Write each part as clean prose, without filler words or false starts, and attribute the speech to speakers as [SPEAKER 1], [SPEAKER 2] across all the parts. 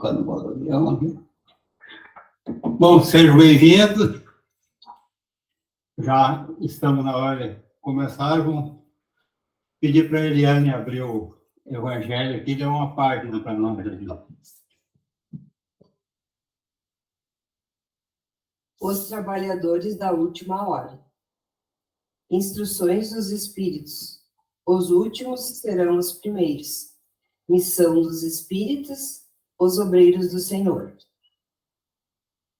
[SPEAKER 1] colocando o modo avião aqui. Bom, sejam bem-vindos. Já estamos na hora de começar. Vamos pedir para a Eliane abrir o Evangelho aqui, dar uma página para nós.
[SPEAKER 2] Os trabalhadores da última hora. Instruções dos Espíritos. Os últimos serão os primeiros. Missão dos Espíritos, os obreiros do Senhor.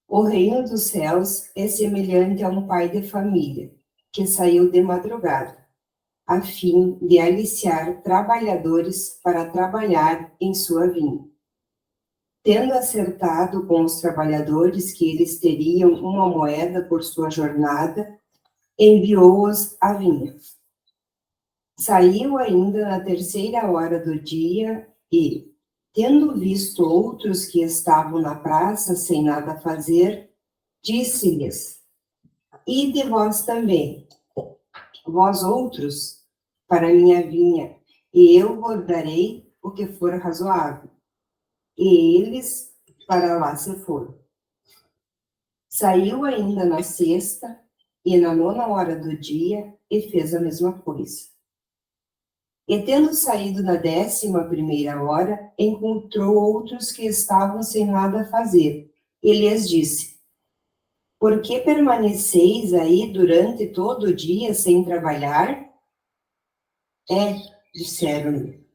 [SPEAKER 2] O reino dos céus é semelhante a um pai de família, que saiu de madrugada, a fim de aliciar trabalhadores para trabalhar em sua vinha. Tendo acertado com os trabalhadores que eles teriam uma moeda por sua jornada, enviou-os à vinha. Saiu ainda na 3ª hora do dia e, tendo visto outros que estavam na praça sem nada a fazer, disse-lhes: Ide vós também, vós outros, para a minha vinha, e eu vos darei o que for razoável. E eles para lá se foram. Saiu ainda na 6ª e na 9ª hora do dia e fez a mesma coisa. E tendo saído na 11ª hora, encontrou outros que estavam sem nada a fazer, e lhes disse: Por que permaneceis aí durante todo o dia sem trabalhar? Disseram-lhe,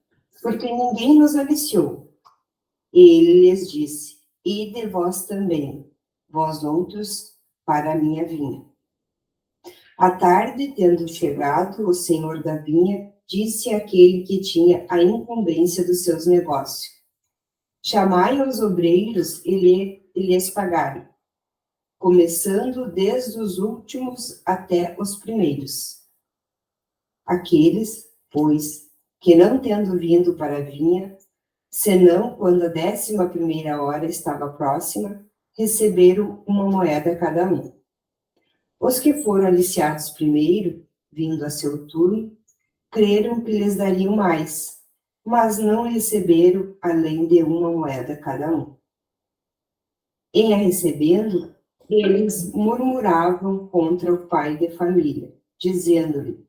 [SPEAKER 2] porque ninguém nos aliciou. E ele lhes disse: Ide vós também, vós outros, para a minha vinha. À tarde, tendo chegado, o senhor da vinha disse àquele que tinha a incumbência dos seus negócios: Chamai os obreiros e lhes pagai, começando desde os últimos até os primeiros. Aqueles, pois, que não tendo vindo para a vinha, senão quando a 11ª hora estava próxima, receberam uma moeda cada um. Os que foram aliciados primeiro, vindo a seu turno, creram que lhes dariam mais, mas não receberam além de uma moeda cada um. Em a recebendo, eles murmuravam contra o pai de família, dizendo-lhe: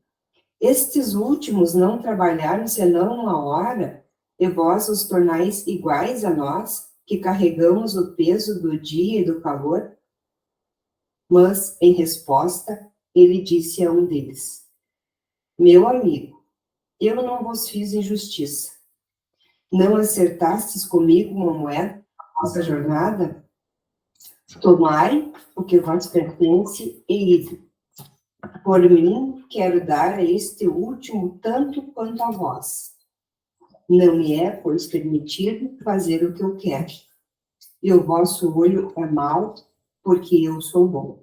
[SPEAKER 2] Estes últimos não trabalharam senão 1 hora, e vós os tornais iguais a nós, que carregamos o peso do dia e do calor? Mas, em resposta, ele disse a um deles: Meu amigo, eu não vos fiz injustiça. Não acertastes comigo uma moeda na vossa jornada? Tomai o que vos pertence e ide. Por mim, quero dar a este último tanto quanto a vós. Não me é, pois, permitido fazer o que eu quero. E o vosso olho é mau, porque eu sou bom.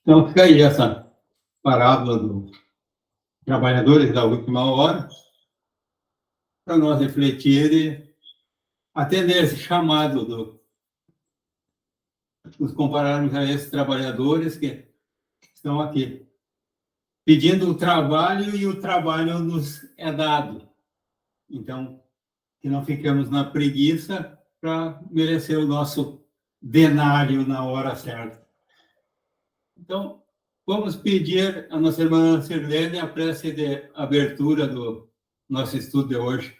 [SPEAKER 1] Então, fica aí essa parábola dos trabalhadores da última hora, para nós refletir e atender esse chamado nos compararmos a esses trabalhadores que estão aqui pedindo o trabalho e o trabalho nos é dado. Então, que não fiquemos na preguiça para merecer o nosso denário na hora certa. Então, vamos pedir à nossa irmã Sirlene a prece de abertura do nosso estudo de hoje.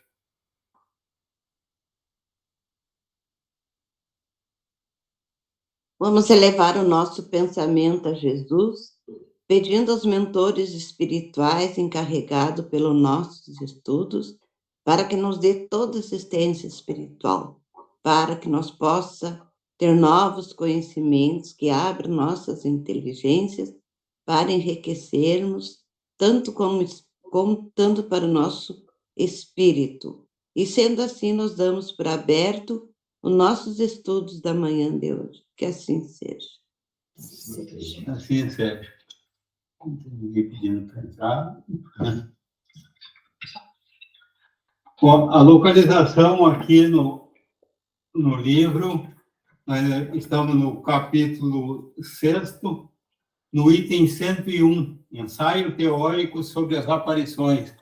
[SPEAKER 3] Vamos elevar o nosso pensamento a Jesus, pedindo aos mentores espirituais encarregados pelos nossos estudos, para que nos dê toda assistência espiritual, para que nós possa ter novos conhecimentos que abram nossas inteligências para enriquecermos tanto tanto para o nosso espírito. E sendo assim, nós damos por aberto os nossos estudos da manhã de hoje. Que assim seja.
[SPEAKER 1] Assim seja. Ninguém pedindo para entrar. Bom, a localização aqui no livro, nós estamos no capítulo 6º, no item 101, ensaio teórico sobre as aparições.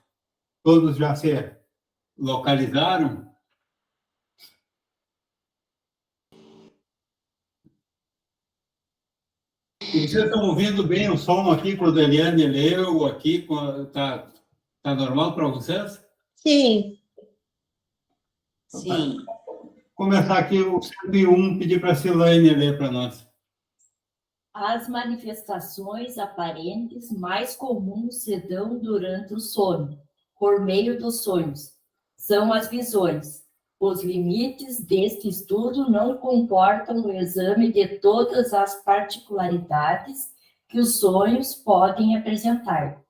[SPEAKER 1] Todos já se localizaram? E vocês estão ouvindo bem o som aqui quando a Eliane leu aqui? Tá normal para vocês?
[SPEAKER 3] Sim. Sim.
[SPEAKER 1] Começar aqui o 101, pedir para a Silane ler para nós.
[SPEAKER 4] As manifestações aparentes mais comuns se dão durante o sono, por meio dos sonhos. São as visões. Os limites deste estudo não comportam o exame de todas as particularidades que os sonhos podem apresentar.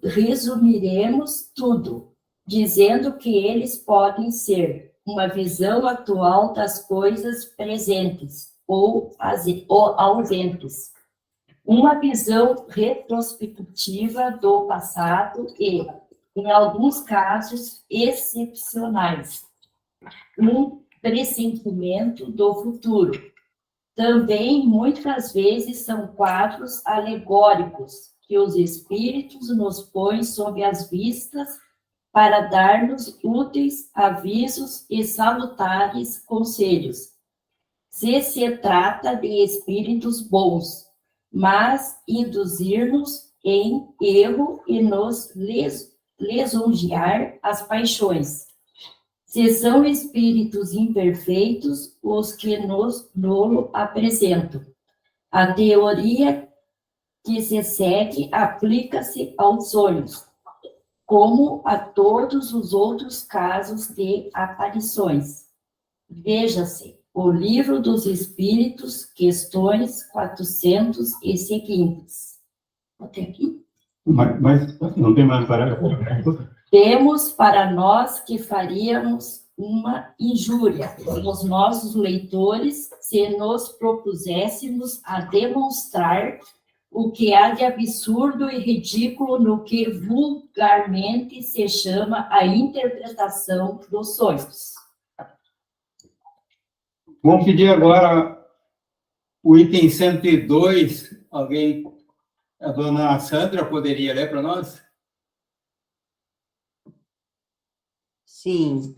[SPEAKER 4] Resumiremos tudo, dizendo que eles podem ser uma visão atual das coisas presentes ou ausentes, uma visão retrospectiva do passado e, em alguns casos excepcionais, um pressentimento do futuro. Também, muitas vezes, são quadros alegóricos que os espíritos nos põem sob as vistas para dar-nos úteis avisos e salutares conselhos. Se trata de espíritos bons, mas induzir-nos em erro e nos lisonjear as paixões. Se são espíritos imperfeitos os que nos nolo apresentam. A teoria que se segue aplica-se aos sonhos, como a todos os outros casos de aparições. Veja-se o Livro dos Espíritos, questões 400 e seguintes. Até aqui.
[SPEAKER 1] Mas não tem mais parágrafo?
[SPEAKER 4] Temos para nós que faríamos uma injúria aos nossos leitores se nos propuséssemos a demonstrar o que há de absurdo e ridículo no que vulgarmente se chama a interpretação dos sonhos.
[SPEAKER 1] Vamos pedir agora o item 102. Alguém, a dona Sandra, poderia ler para nós?
[SPEAKER 3] Sim.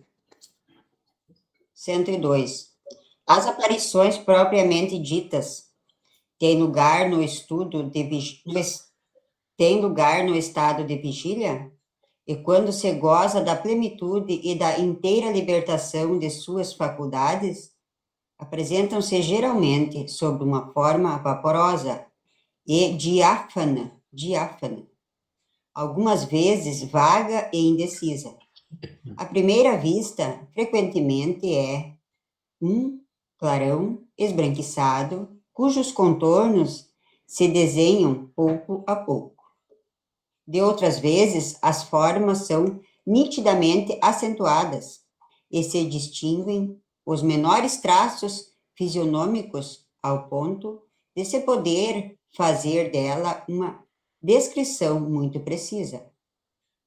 [SPEAKER 3] 102. As aparições propriamente ditas têm lugar no estado de vigília? E quando se goza da plenitude e da inteira libertação de suas faculdades, apresentam-se geralmente sob uma forma vaporosa e diáfana, algumas vezes vaga e indecisa. À primeira vista, frequentemente é um clarão esbranquiçado, cujos contornos se desenham pouco a pouco. De outras vezes, as formas são nitidamente acentuadas e se distinguem os menores traços fisionômicos ao ponto de se poder fazer dela uma descrição muito precisa.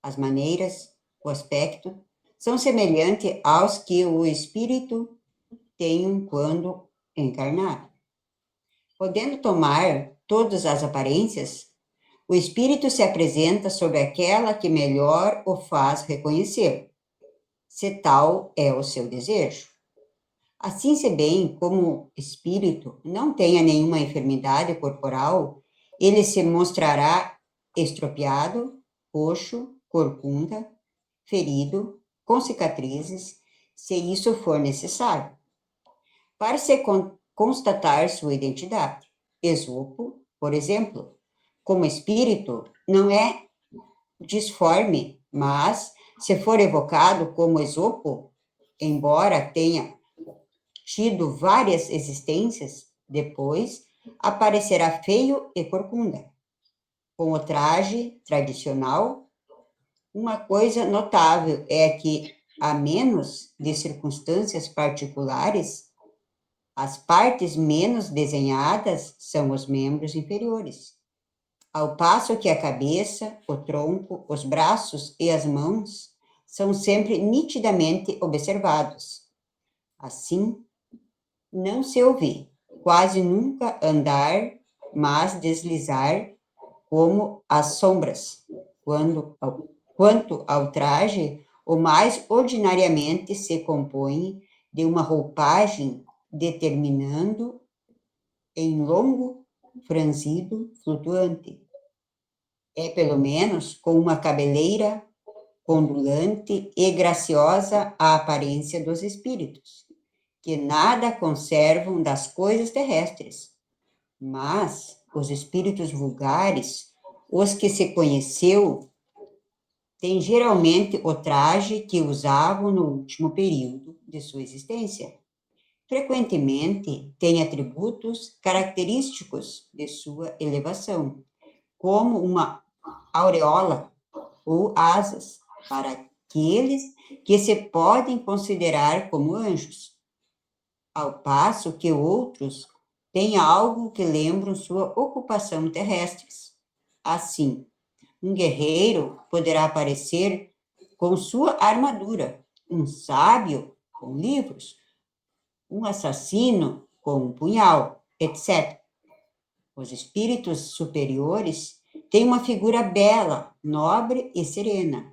[SPEAKER 3] As maneiras, o aspecto, são semelhantes aos que o espírito tem quando encarnado. Podendo tomar todas as aparências, o espírito se apresenta sobre aquela que melhor o faz reconhecer, se tal é o seu desejo. Assim, se bem como o espírito não tenha nenhuma enfermidade corporal, ele se mostrará estropiado, coxo, corcunda, ferido, com cicatrizes, se isso for necessário, para se constatar sua identidade. Esopo, por exemplo, como espírito, não é disforme, mas, se for evocado como Esopo, embora tenha tido várias existências, depois aparecerá feio e corcunda. Com o traje tradicional, uma coisa notável é que, a menos de circunstâncias particulares, as partes menos desenhadas são os membros inferiores, ao passo que a cabeça, o tronco, os braços e as mãos são sempre nitidamente observados. Assim, não se ouve quase nunca andar, mas deslizar como as sombras, quando
[SPEAKER 5] Quanto ao traje, o mais ordinariamente se compõe de uma roupagem determinando em longo, franzido, flutuante. É pelo menos com uma cabeleira ondulante e graciosa a aparência dos espíritos, que nada conservam das coisas terrestres. Mas os espíritos vulgares, os que se conheceu, têm geralmente o traje que usavam no último período de sua existência. Frequentemente têm atributos característicos de sua elevação, como uma aureola ou asas, para aqueles que se podem considerar como anjos, ao passo que outros têm algo que lembram sua ocupação terrestre. Assim, um guerreiro poderá aparecer com sua armadura, um sábio com livros, um assassino com um punhal, etc. Os espíritos superiores têm uma figura bela, nobre e serena.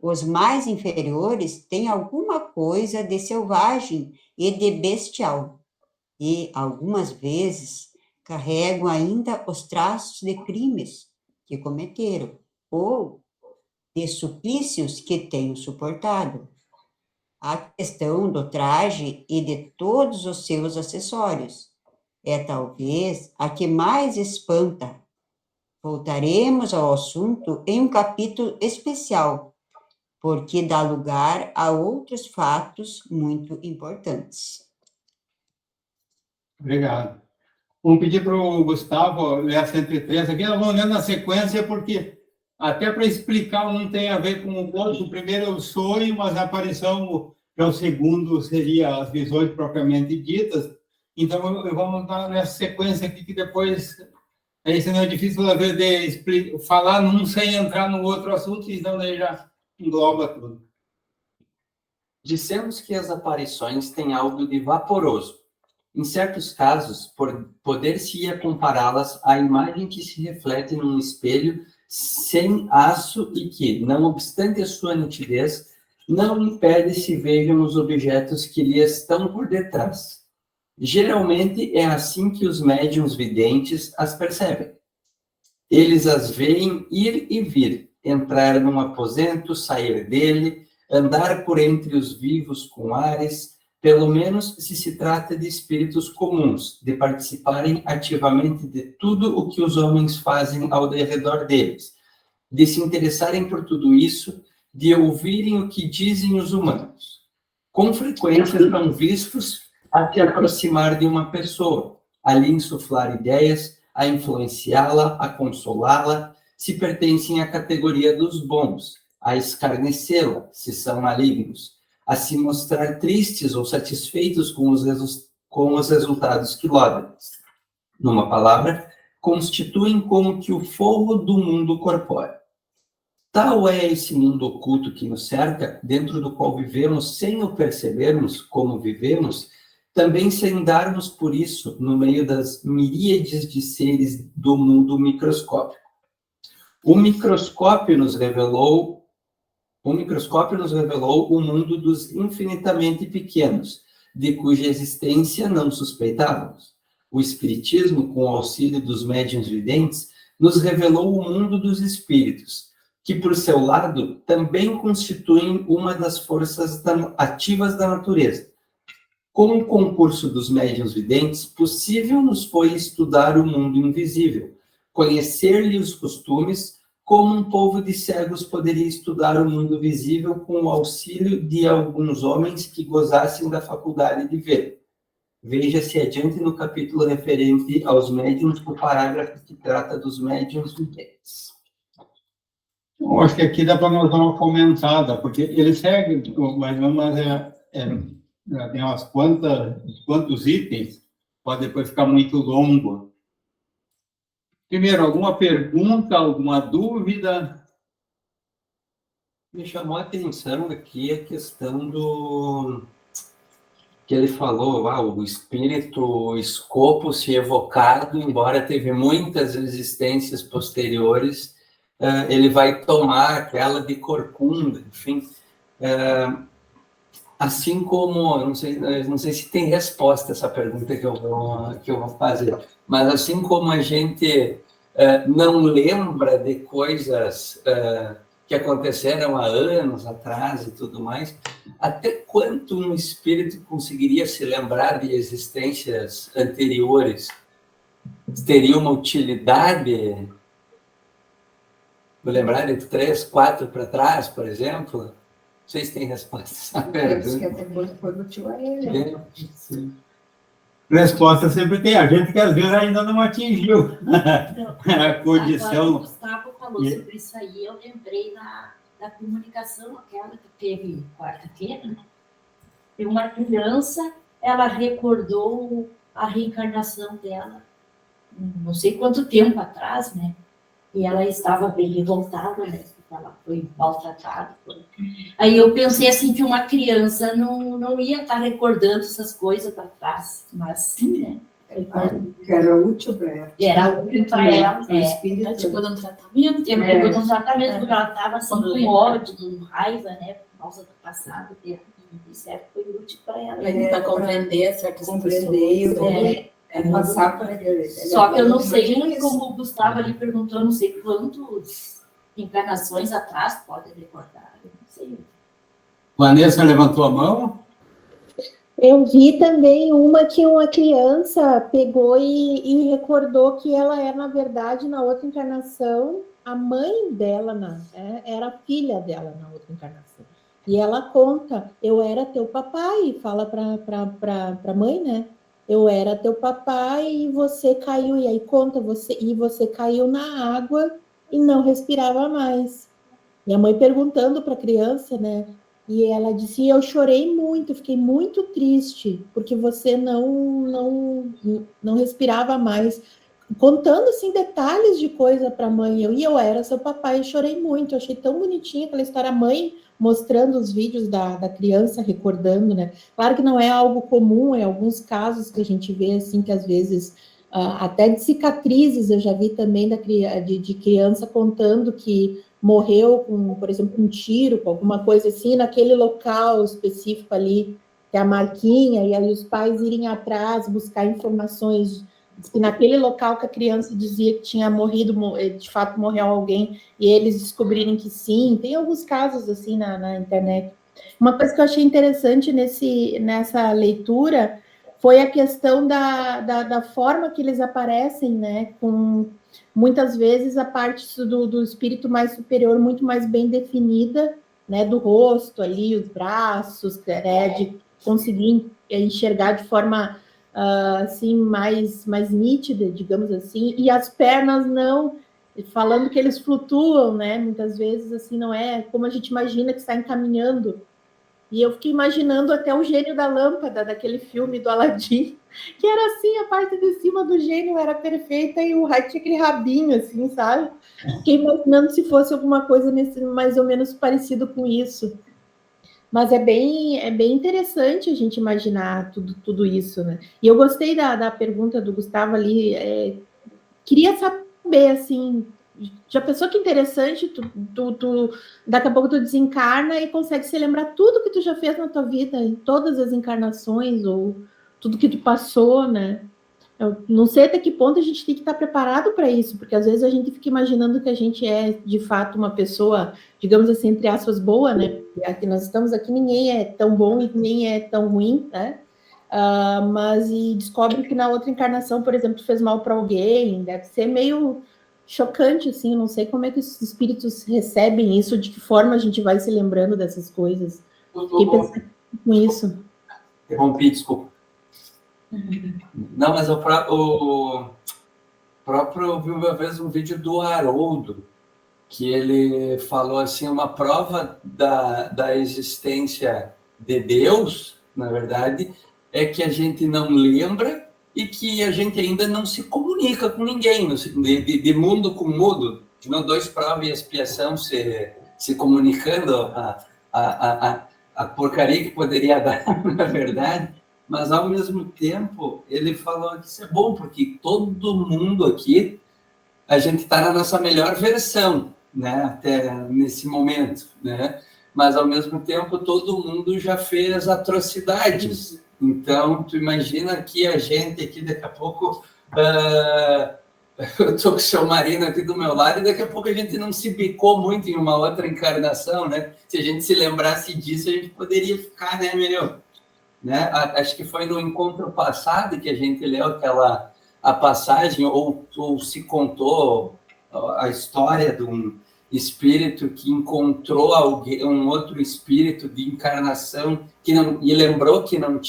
[SPEAKER 5] Os mais inferiores têm alguma coisa de selvagem e de bestial, e, algumas vezes, carregam ainda os traços de crimes que cometeram, ou de suplícios que tenham suportado. A questão do traje e de todos os seus acessórios é talvez a que mais espanta. Voltaremos ao assunto em um capítulo especial, porque dá lugar a outros fatos muito importantes.
[SPEAKER 1] Obrigado. Vamos pedir para o Gustavo ler a 103 aqui. Nós vamos lendo na sequência, porque até para explicar, um tem a ver com o outro. O primeiro é o sonho, mas a aparição, que é o segundo, seria as visões propriamente ditas. Então, vamos dar nessa sequência aqui, que depois, aí senão é difícil às vezes de falar num sem entrar no outro assunto, então daí já engloba tudo.
[SPEAKER 6] Dissemos que as aparições têm algo de vaporoso. Em certos casos, poder-se-ia compará-las à imagem que se reflete num espelho sem aço e que, não obstante a sua nitidez, não impede se vejam os objetos que lhe estão por detrás. Geralmente é assim que os médiuns videntes as percebem. Eles as veem ir e vir, entrar num aposento, sair dele, andar por entre os vivos com ares, pelo menos se se trata de espíritos comuns, de participarem ativamente de tudo o que os homens fazem ao redor deles, de se interessarem por tudo isso, de ouvirem o que dizem os humanos. Com frequência são vistos a se aproximar de uma pessoa, a lhe insuflar ideias, a influenciá-la, a consolá-la, se pertencem à categoria dos bons, a escarnecê-la, se são malignos, a se mostrar tristes ou satisfeitos com os resultados que logram. Numa palavra, constituem como que o fogo do mundo corpóreo. Tal é esse mundo oculto que nos cerca, dentro do qual vivemos sem o percebermos como vivemos, também sem darmos por isso no meio das miríades de seres do mundo microscópico. O microscópio nos revelou o mundo dos infinitamente pequenos, de cuja existência não suspeitávamos. O Espiritismo, com o auxílio dos médiuns videntes, nos revelou o mundo dos espíritos, que, por seu lado, também constituem uma das forças ativas da natureza. Com o concurso dos médiuns videntes, possível nos foi estudar o mundo invisível, conhecer-lhe os costumes, como um povo de cegos poderia estudar o mundo visível com o auxílio de alguns homens que gozassem da faculdade de ver. Veja-se adiante no capítulo referente aos médiuns, o parágrafo que trata dos médiuns videntes.
[SPEAKER 1] Eu acho que aqui dá para nós dar uma comentada, porque ele segue, mas tem umas quantos itens, pode depois ficar muito longo. Primeiro, alguma pergunta, alguma dúvida?
[SPEAKER 6] Me chamou a atenção aqui a questão do que ele falou, o espírito escopo se evocado, embora teve muitas existências posteriores, ele vai tomar aquela de corcunda, enfim. Assim como, eu não sei se tem resposta essa pergunta que eu vou fazer, mas assim como a gente não lembra de coisas que aconteceram há anos atrás e tudo mais, até quanto um espírito conseguiria se lembrar de existências anteriores? Teria uma utilidade? Vou lembrar de 3, 4 para trás, por exemplo? Não sei se tem resposta a essa
[SPEAKER 2] Penso que
[SPEAKER 6] pergunta.
[SPEAKER 2] até quando foi útil a ele.
[SPEAKER 6] Sim.
[SPEAKER 1] Resposta sempre tem. A gente que às vezes ainda não atingiu a condição.
[SPEAKER 4] Agora, o Gustavo falou sobre isso aí, eu lembrei da comunicação, aquela que teve quarta-feira, né? Tem uma criança, ela recordou a reencarnação dela, não sei quanto tempo atrás, né? E ela estava bem revoltada, né? Porque ela foi maltratada. Aí eu pensei assim que uma criança não ia estar recordando essas coisas para trás, mas sim, né?
[SPEAKER 2] Que era útil para ela.
[SPEAKER 4] Era útil para ela,
[SPEAKER 2] O espírito.
[SPEAKER 7] Ela tipo de um tratamento.
[SPEAKER 4] Tempo de um tratamento, porque ela estava assim, com ódio, com raiva, né? Por causa do passado dela. E certo, foi útil para ela.
[SPEAKER 7] Para compreender certas
[SPEAKER 2] Compreender,
[SPEAKER 7] pessoas.
[SPEAKER 2] passar para ele.
[SPEAKER 4] Só que eu não sei, como o Gustavo ali perguntou, eu não sei quantas encarnações atrás pode recordar. Eu não sei.
[SPEAKER 1] Vanessa levantou a mão.
[SPEAKER 8] Eu vi também uma que uma criança pegou e recordou que ela era, na verdade, na outra encarnação, a mãe dela era a filha dela na outra encarnação. E ela conta, eu era teu papai, fala para a mãe, né? Eu era teu papai e você caiu, e aí conta, você caiu na água e não respirava mais. E a mãe perguntando para a criança, né? E ela disse, eu chorei muito, fiquei muito triste, porque você não respirava mais. Contando, assim, detalhes de coisa para a mãe. Eu era seu papai, eu chorei muito. Eu achei tão bonitinha aquela história. A mãe mostrando os vídeos da criança, recordando, né? Claro que não é algo comum, é alguns casos que a gente vê, assim, que às vezes... até de cicatrizes, eu já vi também de criança contando que morreu com, por exemplo, um tiro, com alguma coisa assim, naquele local específico ali, que é a marquinha, e aí os pais irem atrás, buscar informações, que naquele local que a criança dizia que tinha morrido, de fato morreu alguém, e eles descobrirem que sim, tem alguns casos assim na internet. Uma coisa que eu achei interessante nessa leitura foi a questão da forma que eles aparecem, né, com muitas vezes a parte do espírito mais superior muito mais bem definida, né, do rosto ali, os braços, né, de conseguir enxergar de forma assim mais nítida, digamos assim, e as pernas não, falando que eles flutuam, né, muitas vezes assim não é como a gente imagina que está encaminhando. E eu fiquei imaginando até o gênio da lâmpada, daquele filme do Aladim, que era assim, a parte de cima do gênio era perfeita e o raio tinha aquele rabinho, assim, sabe? Fiquei imaginando se fosse alguma coisa mais ou menos parecido com isso. Mas é bem interessante a gente imaginar tudo isso, né? E eu gostei da pergunta do Gustavo ali, queria saber, assim... Já pensou que interessante, tu daqui a pouco tu desencarna e consegue se lembrar tudo que tu já fez na tua vida, em todas as encarnações, ou tudo que tu passou, né? Eu não sei até que ponto a gente tem que estar preparado para isso, porque às vezes a gente fica imaginando que a gente é, de fato, uma pessoa, digamos assim, entre aspas, boa, né? Aqui nós estamos aqui, ninguém é tão bom e nem é tão ruim, né? Mas e descobre que na outra encarnação, por exemplo, tu fez mal para alguém, deve ser meio... chocante, assim, não sei como é que os espíritos recebem isso, de que forma a gente vai se lembrando dessas coisas. Fiquei pensando com isso.
[SPEAKER 6] Interrompi, desculpa. Não, mas o próprio viu uma vez um vídeo do Haroldo, que ele falou assim, uma prova da existência de Deus, na verdade, é que a gente não lembra e que a gente ainda não se comunica com ninguém, de mundo com mundo, de não dois prova e expiação se comunicando a porcaria que poderia dar, na verdade, mas ao mesmo tempo ele falou que isso é bom, porque todo mundo aqui, a gente está na nossa melhor versão, né, até nesse momento, né? Mas, ao mesmo tempo, todo mundo já fez atrocidades. Então, tu imagina que a gente aqui, daqui a pouco, eu estou com o seu marido aqui do meu lado, e daqui a pouco a gente não se bicou muito em uma outra encarnação, né? Se a gente se lembrasse disso, a gente poderia ficar, né, melhor? Né? Acho que foi no encontro passado que a gente leu a passagem, ou se contou a história de um espírito que encontrou alguém, um outro espírito de encarnação e lembrou que não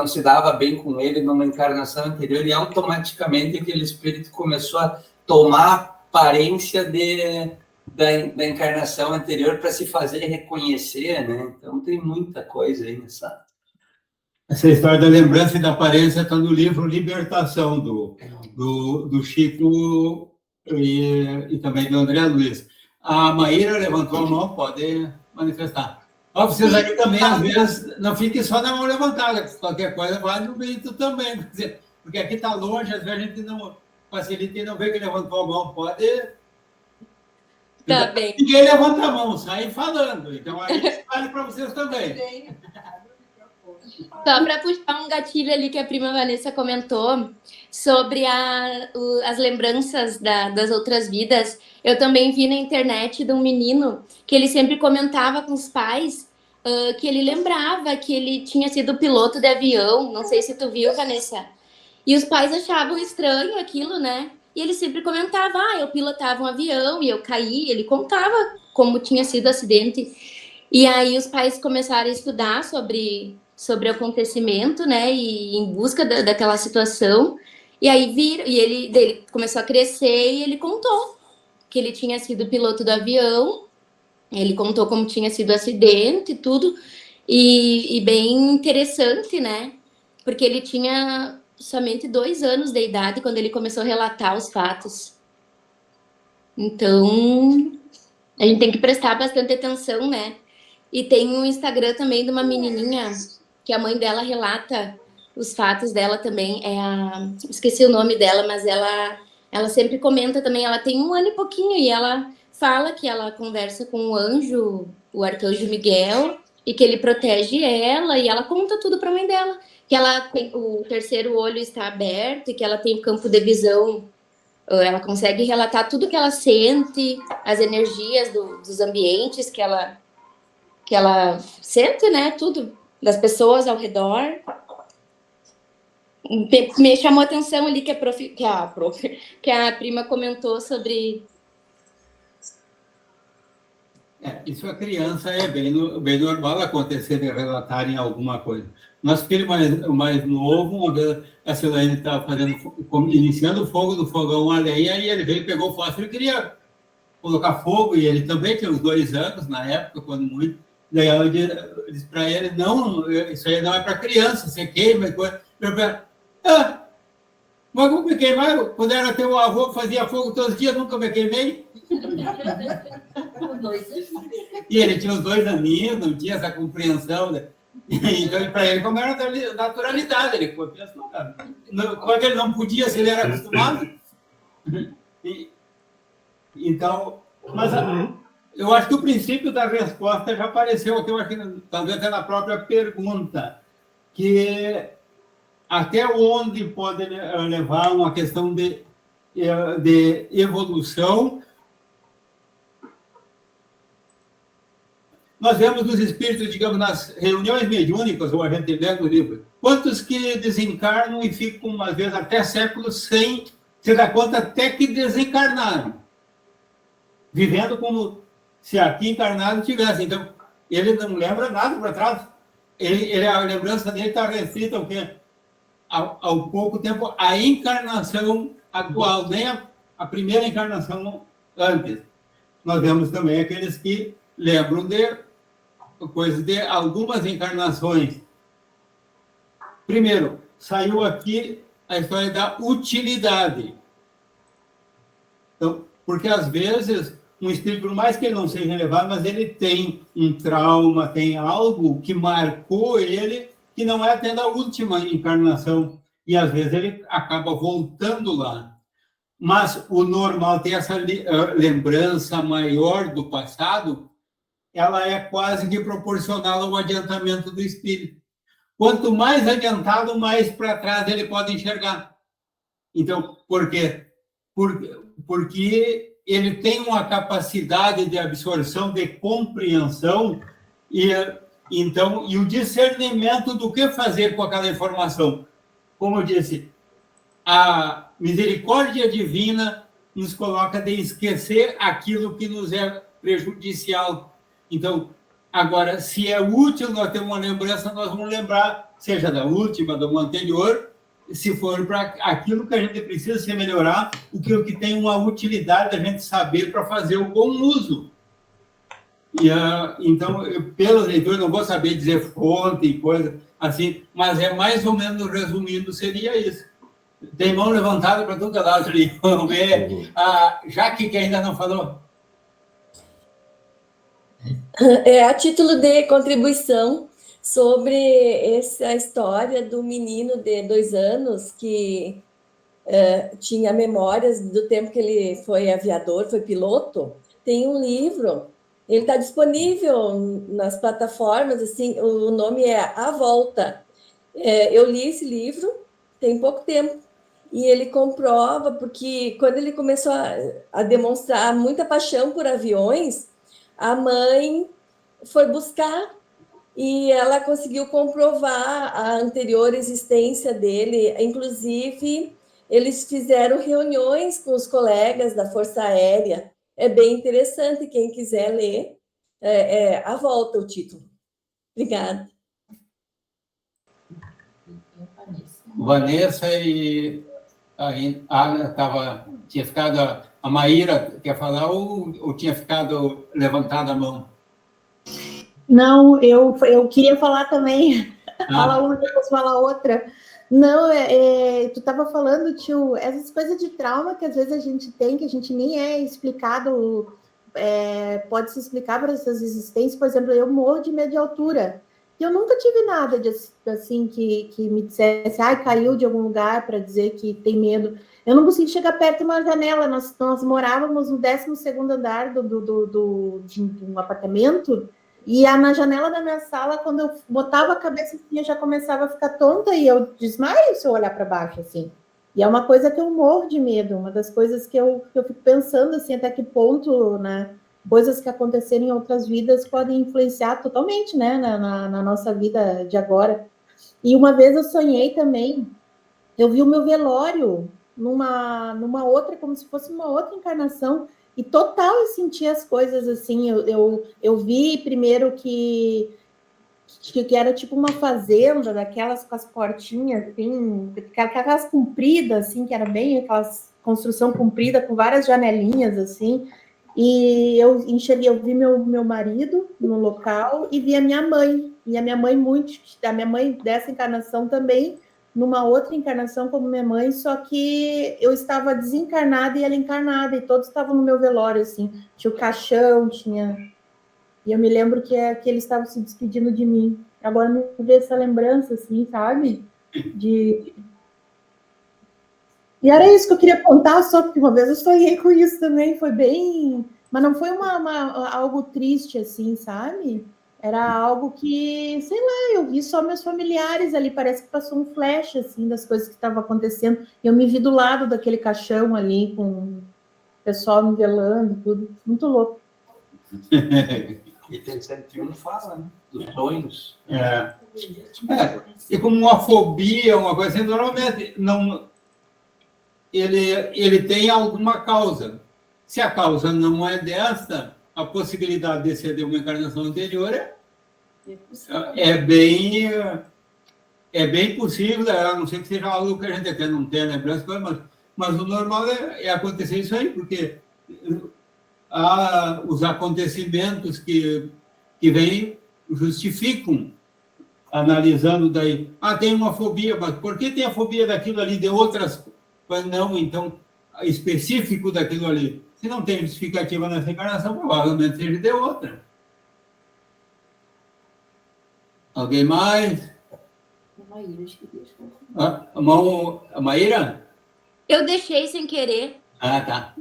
[SPEAKER 6] se dava bem com ele numa encarnação anterior, e automaticamente aquele espírito começou a tomar aparência da encarnação anterior para se fazer reconhecer, né? Então tem muita coisa aí nessa...
[SPEAKER 1] Essa história da lembrança e da aparência está no livro Libertação, do Chico e também do André Luiz. A Maíra levantou a mão, pode manifestar. Ó, vocês aí também, às vezes, não fiquem só na mão levantada, qualquer coisa vai no grito também, porque aqui está longe, às vezes a gente não facilita e não vê que levantou a mão, pode...
[SPEAKER 9] Tá bem.
[SPEAKER 1] Ninguém levanta a mão, sai falando, então aí vale para vocês também.
[SPEAKER 9] Só para puxar um gatilho ali que a prima Vanessa comentou sobre as lembranças das outras vidas, eu também vi na internet de um menino que ele sempre comentava com os pais que ele lembrava que ele tinha sido piloto de avião, não sei se tu viu, Vanessa, e os pais achavam estranho aquilo, né? E ele sempre comentava, eu pilotava um avião e eu caí, ele contava como tinha sido o acidente. E aí os pais começaram a estudar sobre o acontecimento, né, e em busca daquela situação, e aí ele começou a crescer e ele contou que ele tinha sido piloto do avião, ele contou como tinha sido o acidente e tudo, e bem interessante, né, porque ele tinha somente 2 anos de idade quando ele começou a relatar os fatos. Então, a gente tem que prestar bastante atenção, né, e tem um Instagram também de uma menininha que a mãe dela relata os fatos dela também, esqueci o nome dela, mas ela sempre comenta também, ela tem 1 ano e pouquinho, e ela fala que ela conversa com o anjo, o arcanjo Miguel, e que ele protege ela, e ela conta tudo para a mãe dela, que o terceiro olho está aberto, e que ela tem o campo de visão, ela consegue relatar tudo que ela sente, as energias dos ambientes que ela sente, né, tudo, das pessoas ao redor. Me chamou a atenção ali que a prima comentou sobre...
[SPEAKER 1] Isso a criança é bem normal acontecer de relatarem alguma coisa. Nosso filho mais novo, uma vez a Silene estava iniciando o fogo do fogão a lenha, e ele veio, pegou o fósforo e queria colocar fogo, e ele também tinha uns 2 anos na época, quando muito. Daí ela disse para ele, não, isso aí não é para criança, você queima, coisa. Mas como me queimar? Quando era teu avô, fazia fogo todos os dias, nunca me queimei. E ele tinha os 2 aninhos, não tinha essa compreensão, né? Então, para ele, como era naturalidade, ele foi pensando, como é que ele não podia, se ele era acostumado? Então, mas eu acho que o princípio da resposta já apareceu aqui, eu acho que talvez até na própria pergunta, que até onde pode levar uma questão de evolução. Nós vemos nos espíritos, digamos, nas reuniões mediúnicas, ou a gente lê no livro, quantos que desencarnam e ficam, às vezes, até séculos sem se dar conta até que desencarnaram, vivendo como se aqui encarnado tivesse. Então, ele não lembra nada para trás. A lembrança dele está restrita ao quê? Ao pouco tempo, a encarnação atual, nem a primeira encarnação antes. Nós vemos também aqueles que lembram de coisas de algumas encarnações. Primeiro, saiu aqui a história da utilidade. Então, porque às vezes um espírito, por mais que ele não seja elevado, mas ele tem um trauma, tem algo que marcou ele, que não é até da última encarnação, e às vezes ele acaba voltando lá. Mas o normal ter essa lembrança maior do passado, ela é quase que proporcional ao adiantamento do espírito. Quanto mais adiantado, mais para trás ele pode enxergar. Então, por quê? Porque ele tem uma capacidade de absorção, de compreensão e o discernimento do que fazer com aquela informação. Como eu disse, a misericórdia divina nos coloca de esquecer aquilo que nos é prejudicial. Então, agora, se é útil nós ter uma lembrança, nós vamos lembrar, seja da última, do anterior, se for para aquilo que a gente precisa se melhorar, o que tem uma utilidade a gente saber para fazer o bom uso. Então, pelo leitor, não vou saber dizer fonte e coisa assim, mas é mais ou menos resumindo, seria isso. Tem mão levantada para todo lado ali. Vamos ver. A Jaque, que ainda não falou.
[SPEAKER 10] A título de contribuição sobre essa história do menino de 2 anos que tinha memórias do tempo que ele foi aviador, foi piloto. Tem um livro, ele está disponível nas plataformas, assim, o nome é A Volta. Eu li esse livro tem pouco tempo, e ele comprova, porque quando ele começou a demonstrar muita paixão por aviões, a mãe foi buscar e ela conseguiu comprovar a anterior existência dele. Inclusive, eles fizeram reuniões com os colegas da Força Aérea. É bem interessante, quem quiser ler. A Volta, o título. Obrigada.
[SPEAKER 1] Vanessa e a Ana tinha ficado... A Maíra quer falar ou tinha ficado levantada a mão?
[SPEAKER 8] Não, eu queria falar também. Fala uma, depois fala outra. Não, tu estava falando, tio, essas coisas de trauma que às vezes a gente tem, que a gente nem é explicado, pode se explicar para essas existências. Por exemplo, eu morro de medo de altura. E eu nunca tive nada assim que me dissesse, caiu de algum lugar para dizer que tem medo. Eu não consegui chegar perto de uma janela. Nós morávamos no 12º andar de um apartamento, e na janela da minha sala, quando eu botava a cabeça assim, eu já começava a ficar tonta e eu desmaio se eu olhar para baixo, assim. E é uma coisa que eu morro de medo, uma das coisas que eu fico pensando, assim, até que ponto, né, coisas que aconteceram em outras vidas podem influenciar totalmente, né, na nossa vida de agora. E uma vez eu sonhei também, eu vi o meu velório numa outra, como se fosse uma outra encarnação, e total eu senti as coisas assim. Eu vi primeiro que era tipo uma fazenda, daquelas com as portinhas, assim, aquelas compridas, assim, que era bem aquelas construção comprida com várias janelinhas, assim. E eu vi meu marido no local e vi a minha mãe. E a minha mãe dessa encarnação também, numa outra encarnação como minha mãe, só que eu estava desencarnada e ela encarnada, e todos estavam no meu velório, assim. Tinha o caixão, E eu me lembro que eles estavam se despedindo de mim. Agora me veio essa lembrança, assim, sabe? E era isso que eu queria contar, só porque uma vez eu sonhei com isso também, foi bem... Mas não foi algo triste, assim, sabe? Era algo que, sei lá, eu vi só meus familiares ali, parece que passou um flash, assim, das coisas que estavam acontecendo. Eu me vi do lado daquele caixão ali, com o pessoal me velando, tudo. Muito louco.
[SPEAKER 6] E tem 101 fala, né? Dos sonhos.
[SPEAKER 1] E como uma fobia, uma coisa assim, normalmente ele tem alguma causa. Se a causa não é dessa, a possibilidade de ser de uma encarnação anterior é bem possível, a não ser que seja algo que a gente até não tenha lembrança, mas o normal é acontecer isso aí, porque os acontecimentos que vêm justificam, analisando daí. Tem uma fobia, mas por que tem a fobia daquilo ali de outras? Mas não, então, específico daquilo ali. Se não tem justificativa nessa encarnação, provavelmente seja de outra. Alguém mais? A Maíra?
[SPEAKER 9] Eu deixei sem querer.
[SPEAKER 1] Ah, tá.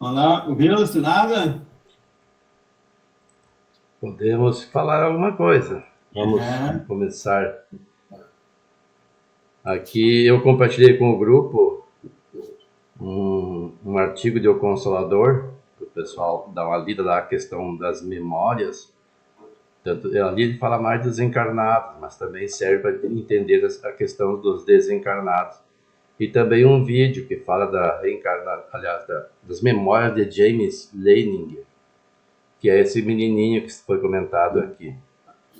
[SPEAKER 1] Vamos lá, ouviu-se nada?
[SPEAKER 11] Podemos falar alguma coisa. Vamos começar. Aqui eu compartilhei com o grupo um artigo de O Consolador, para o pessoal dar uma lida da questão das memórias. Tanto, ali ele fala mais dos encarnados, mas também serve para entender a questão dos desencarnados. E também um vídeo que fala das memórias de James Leininger, que é esse menininho que foi comentado aqui.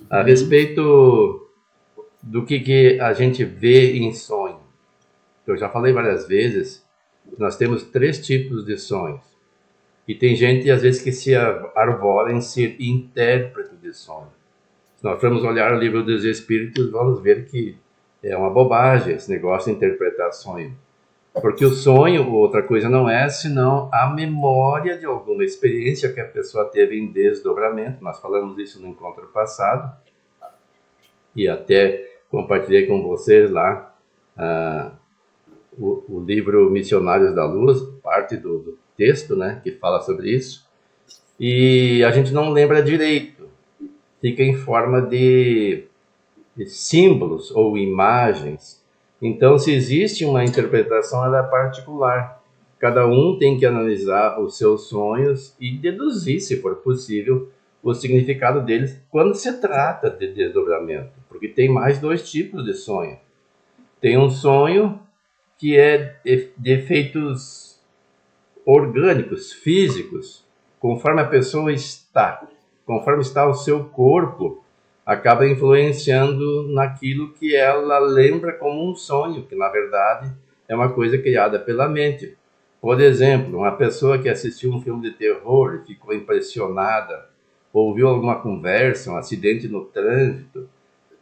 [SPEAKER 11] A respeito do que a gente vê em sonho. Eu já falei várias vezes, nós temos 3 tipos de sonhos. E tem gente, às vezes, que se arvora em ser intérprete de sonho. Se nós formos olhar o livro dos Espíritos, vamos ver que é uma bobagem esse negócio de interpretar sonho. Porque o sonho, outra coisa não é, senão a memória de alguma experiência que a pessoa teve em desdobramento. Nós falamos isso no encontro passado. E até compartilhei com vocês lá o livro Missionários da Luz, parte do texto, né, que fala sobre isso. E a gente não lembra direito. Fica em forma de símbolos ou imagens. Então, se existe uma interpretação, ela é particular. Cada um tem que analisar os seus sonhos e deduzir, se for possível, o significado deles quando se trata de desdobramento. Porque tem mais 2 tipos de sonho. Tem um sonho que é de efeitos orgânicos, físicos, conforme a pessoa está, conforme está o seu corpo, acaba influenciando naquilo que ela lembra como um sonho, que na verdade é uma coisa criada pela mente. Por exemplo, uma pessoa que assistiu um filme de terror e ficou impressionada, ouviu alguma conversa, um acidente no trânsito,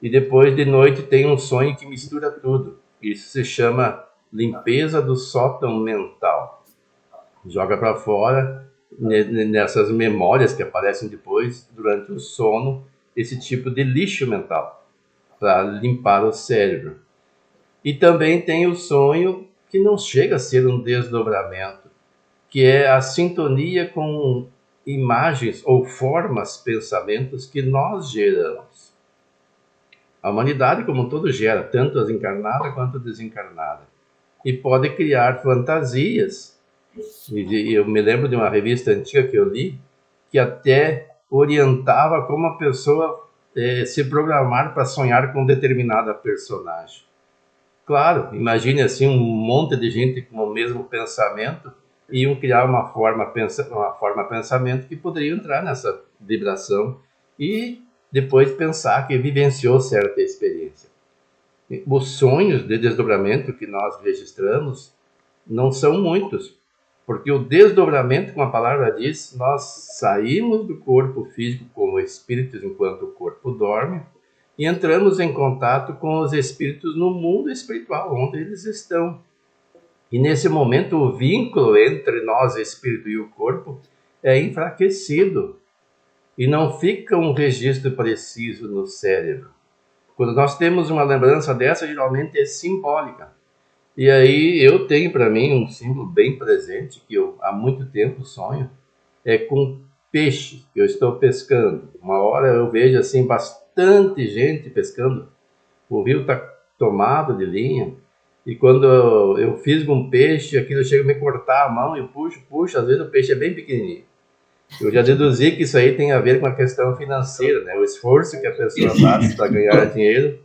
[SPEAKER 11] e depois de noite tem um sonho que mistura tudo. Isso se chama limpeza do sótão mental. Joga para fora, nessas memórias que aparecem depois, durante o sono, esse tipo de lixo mental, para limpar o cérebro. E também tem o sonho que não chega a ser um desdobramento, que é a sintonia com imagens ou formas, pensamentos que nós geramos. A humanidade como um todo gera, tanto as encarnadas quanto as desencarnadas. E pode criar fantasias. E eu me lembro de uma revista antiga que eu li, que até orientava como a pessoa se programar para sonhar com determinada personagem. Claro, imagine assim um monte de gente com o mesmo pensamento e iam criar uma forma pensamento que poderia entrar nessa vibração e depois pensar que vivenciou certa experiência. Os sonhos de desdobramento que nós registramos não são muitos, porque o desdobramento, como a palavra diz, nós saímos do corpo físico como espíritos enquanto o corpo dorme e entramos em contato com os espíritos no mundo espiritual, onde eles estão. E nesse momento o vínculo entre nós, espírito e o corpo, é enfraquecido e não fica um registro preciso no cérebro. Quando nós temos uma lembrança dessa, geralmente é simbólica. E aí eu tenho para mim um símbolo bem presente, que eu há muito tempo sonho, é com peixe que eu estou pescando. Uma hora eu vejo assim bastante gente pescando, o rio está tomado de linha, e quando eu fisgo um peixe, aquilo chega a me cortar a mão, eu puxo, às vezes o peixe é bem pequenininho. Eu já deduzi que isso aí tem a ver com a questão financeira, né? O esforço que a pessoa faz para ganhar dinheiro,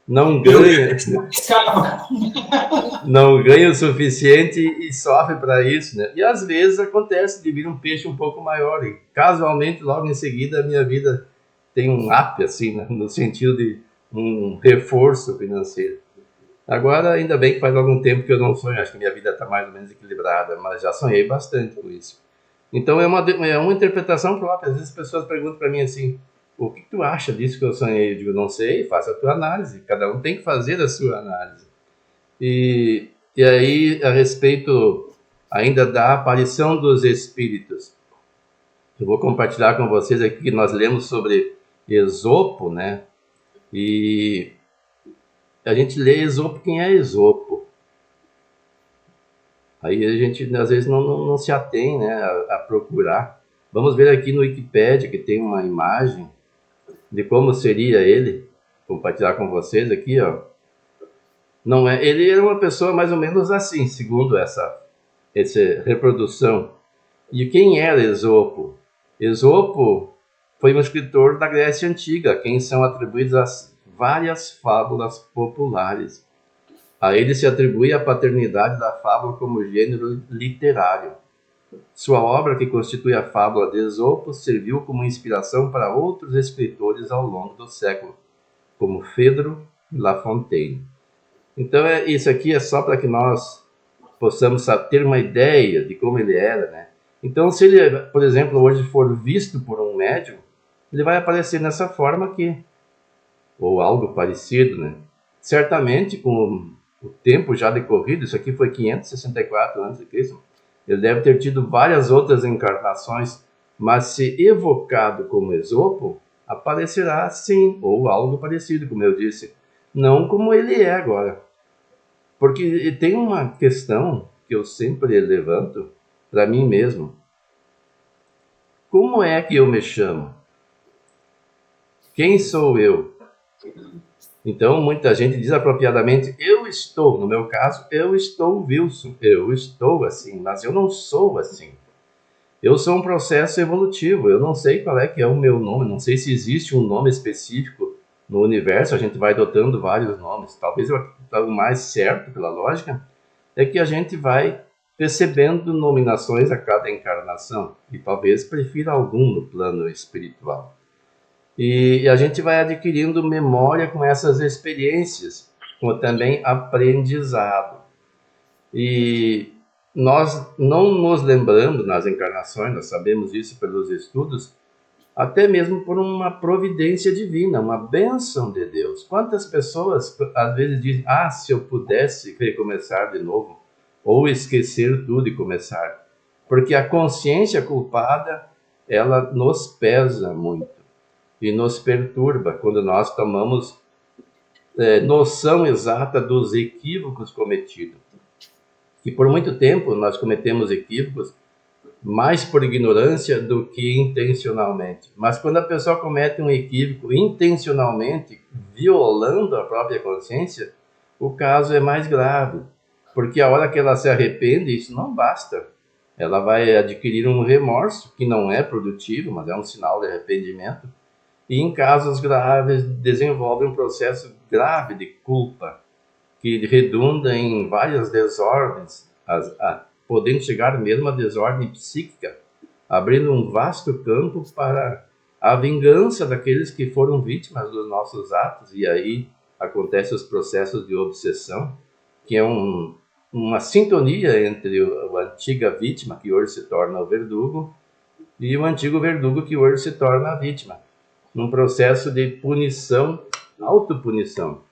[SPEAKER 11] não ganha o suficiente e sofre para isso, né? E às vezes acontece de vir um peixe um pouco maior e casualmente logo em seguida a minha vida tem um up assim, né? No sentido de um reforço financeiro. Agora ainda bem que faz algum tempo que eu não sonho, acho que minha vida está mais ou menos equilibrada, mas já sonhei bastante com isso. Então é uma interpretação própria. Às vezes as pessoas perguntam para mim assim: o que tu acha disso que eu sonhei? Eu digo, não sei, faça a tua análise. Cada um tem que fazer a sua análise. E aí, a respeito ainda da aparição dos espíritos. Eu vou compartilhar com vocês aqui que nós lemos sobre Esopo, né? E a gente lê Esopo, quem é Esopo? Aí a gente às vezes não se atém, né, a procurar. Vamos ver aqui no Wikipedia, que tem uma imagem de como seria ele. Vou compartilhar com vocês aqui, ó. Não é, ele era uma pessoa mais ou menos assim, segundo essa reprodução. E quem era Esopo? Esopo foi um escritor da Grécia Antiga, a quem são atribuídas as várias fábulas populares. A ele se atribui a paternidade da fábula como gênero literário. Sua obra, que constitui a fábula de Esopo, serviu como inspiração para outros escritores ao longo do século, como Fedro e La Fontaine. Então, isso aqui é só para que nós possamos ter uma ideia de como ele era, né? Então, se ele, por exemplo, hoje for visto por um médium, ele vai aparecer nessa forma aqui, ou algo parecido, né? Certamente, com o tempo já decorrido, isso aqui foi 564 a.C., ele deve ter tido várias outras encarnações, mas se evocado como Esopo, aparecerá sim, ou algo parecido, como eu disse, não como ele é agora. Porque tem uma questão que eu sempre levanto para mim mesmo. Como é que eu me chamo? Quem sou eu? Então, muita gente diz apropriadamente, eu estou, no meu caso, eu estou Wilson, eu estou assim, mas eu não sou assim. Eu sou um processo evolutivo, eu não sei qual é que é o meu nome, não sei se existe um nome específico no universo, a gente vai adotando vários nomes. Talvez o mais certo, pela lógica, é que a gente vai recebendo nominações a cada encarnação, e talvez prefira algum no plano espiritual. E a gente vai adquirindo memória com essas experiências, como também aprendizado. E nós não nos lembramos nas encarnações, nós sabemos isso pelos estudos, até mesmo por uma providência divina, uma bênção de Deus. Quantas pessoas às vezes dizem, se eu pudesse recomeçar de novo, ou esquecer tudo e começar. Porque a consciência culpada, ela nos pesa muito e nos perturba quando nós tomamos noção exata dos equívocos cometidos. E por muito tempo nós cometemos equívocos mais por ignorância do que intencionalmente. Mas quando a pessoa comete um equívoco intencionalmente, violando a própria consciência, o caso é mais grave. Porque a hora que ela se arrepende, isso não basta. Ela vai adquirir um remorso, que não é produtivo, mas é um sinal de arrependimento. E em casos graves, desenvolve um processo grave de culpa, que redunda em várias desordens, podendo chegar mesmo à desordem psíquica, abrindo um vasto campo para a vingança daqueles que foram vítimas dos nossos atos. E aí acontecem os processos de obsessão, que é uma sintonia entre a antiga vítima, que hoje se torna o verdugo, e o antigo verdugo, que hoje se torna a vítima, num processo de punição, autopunição.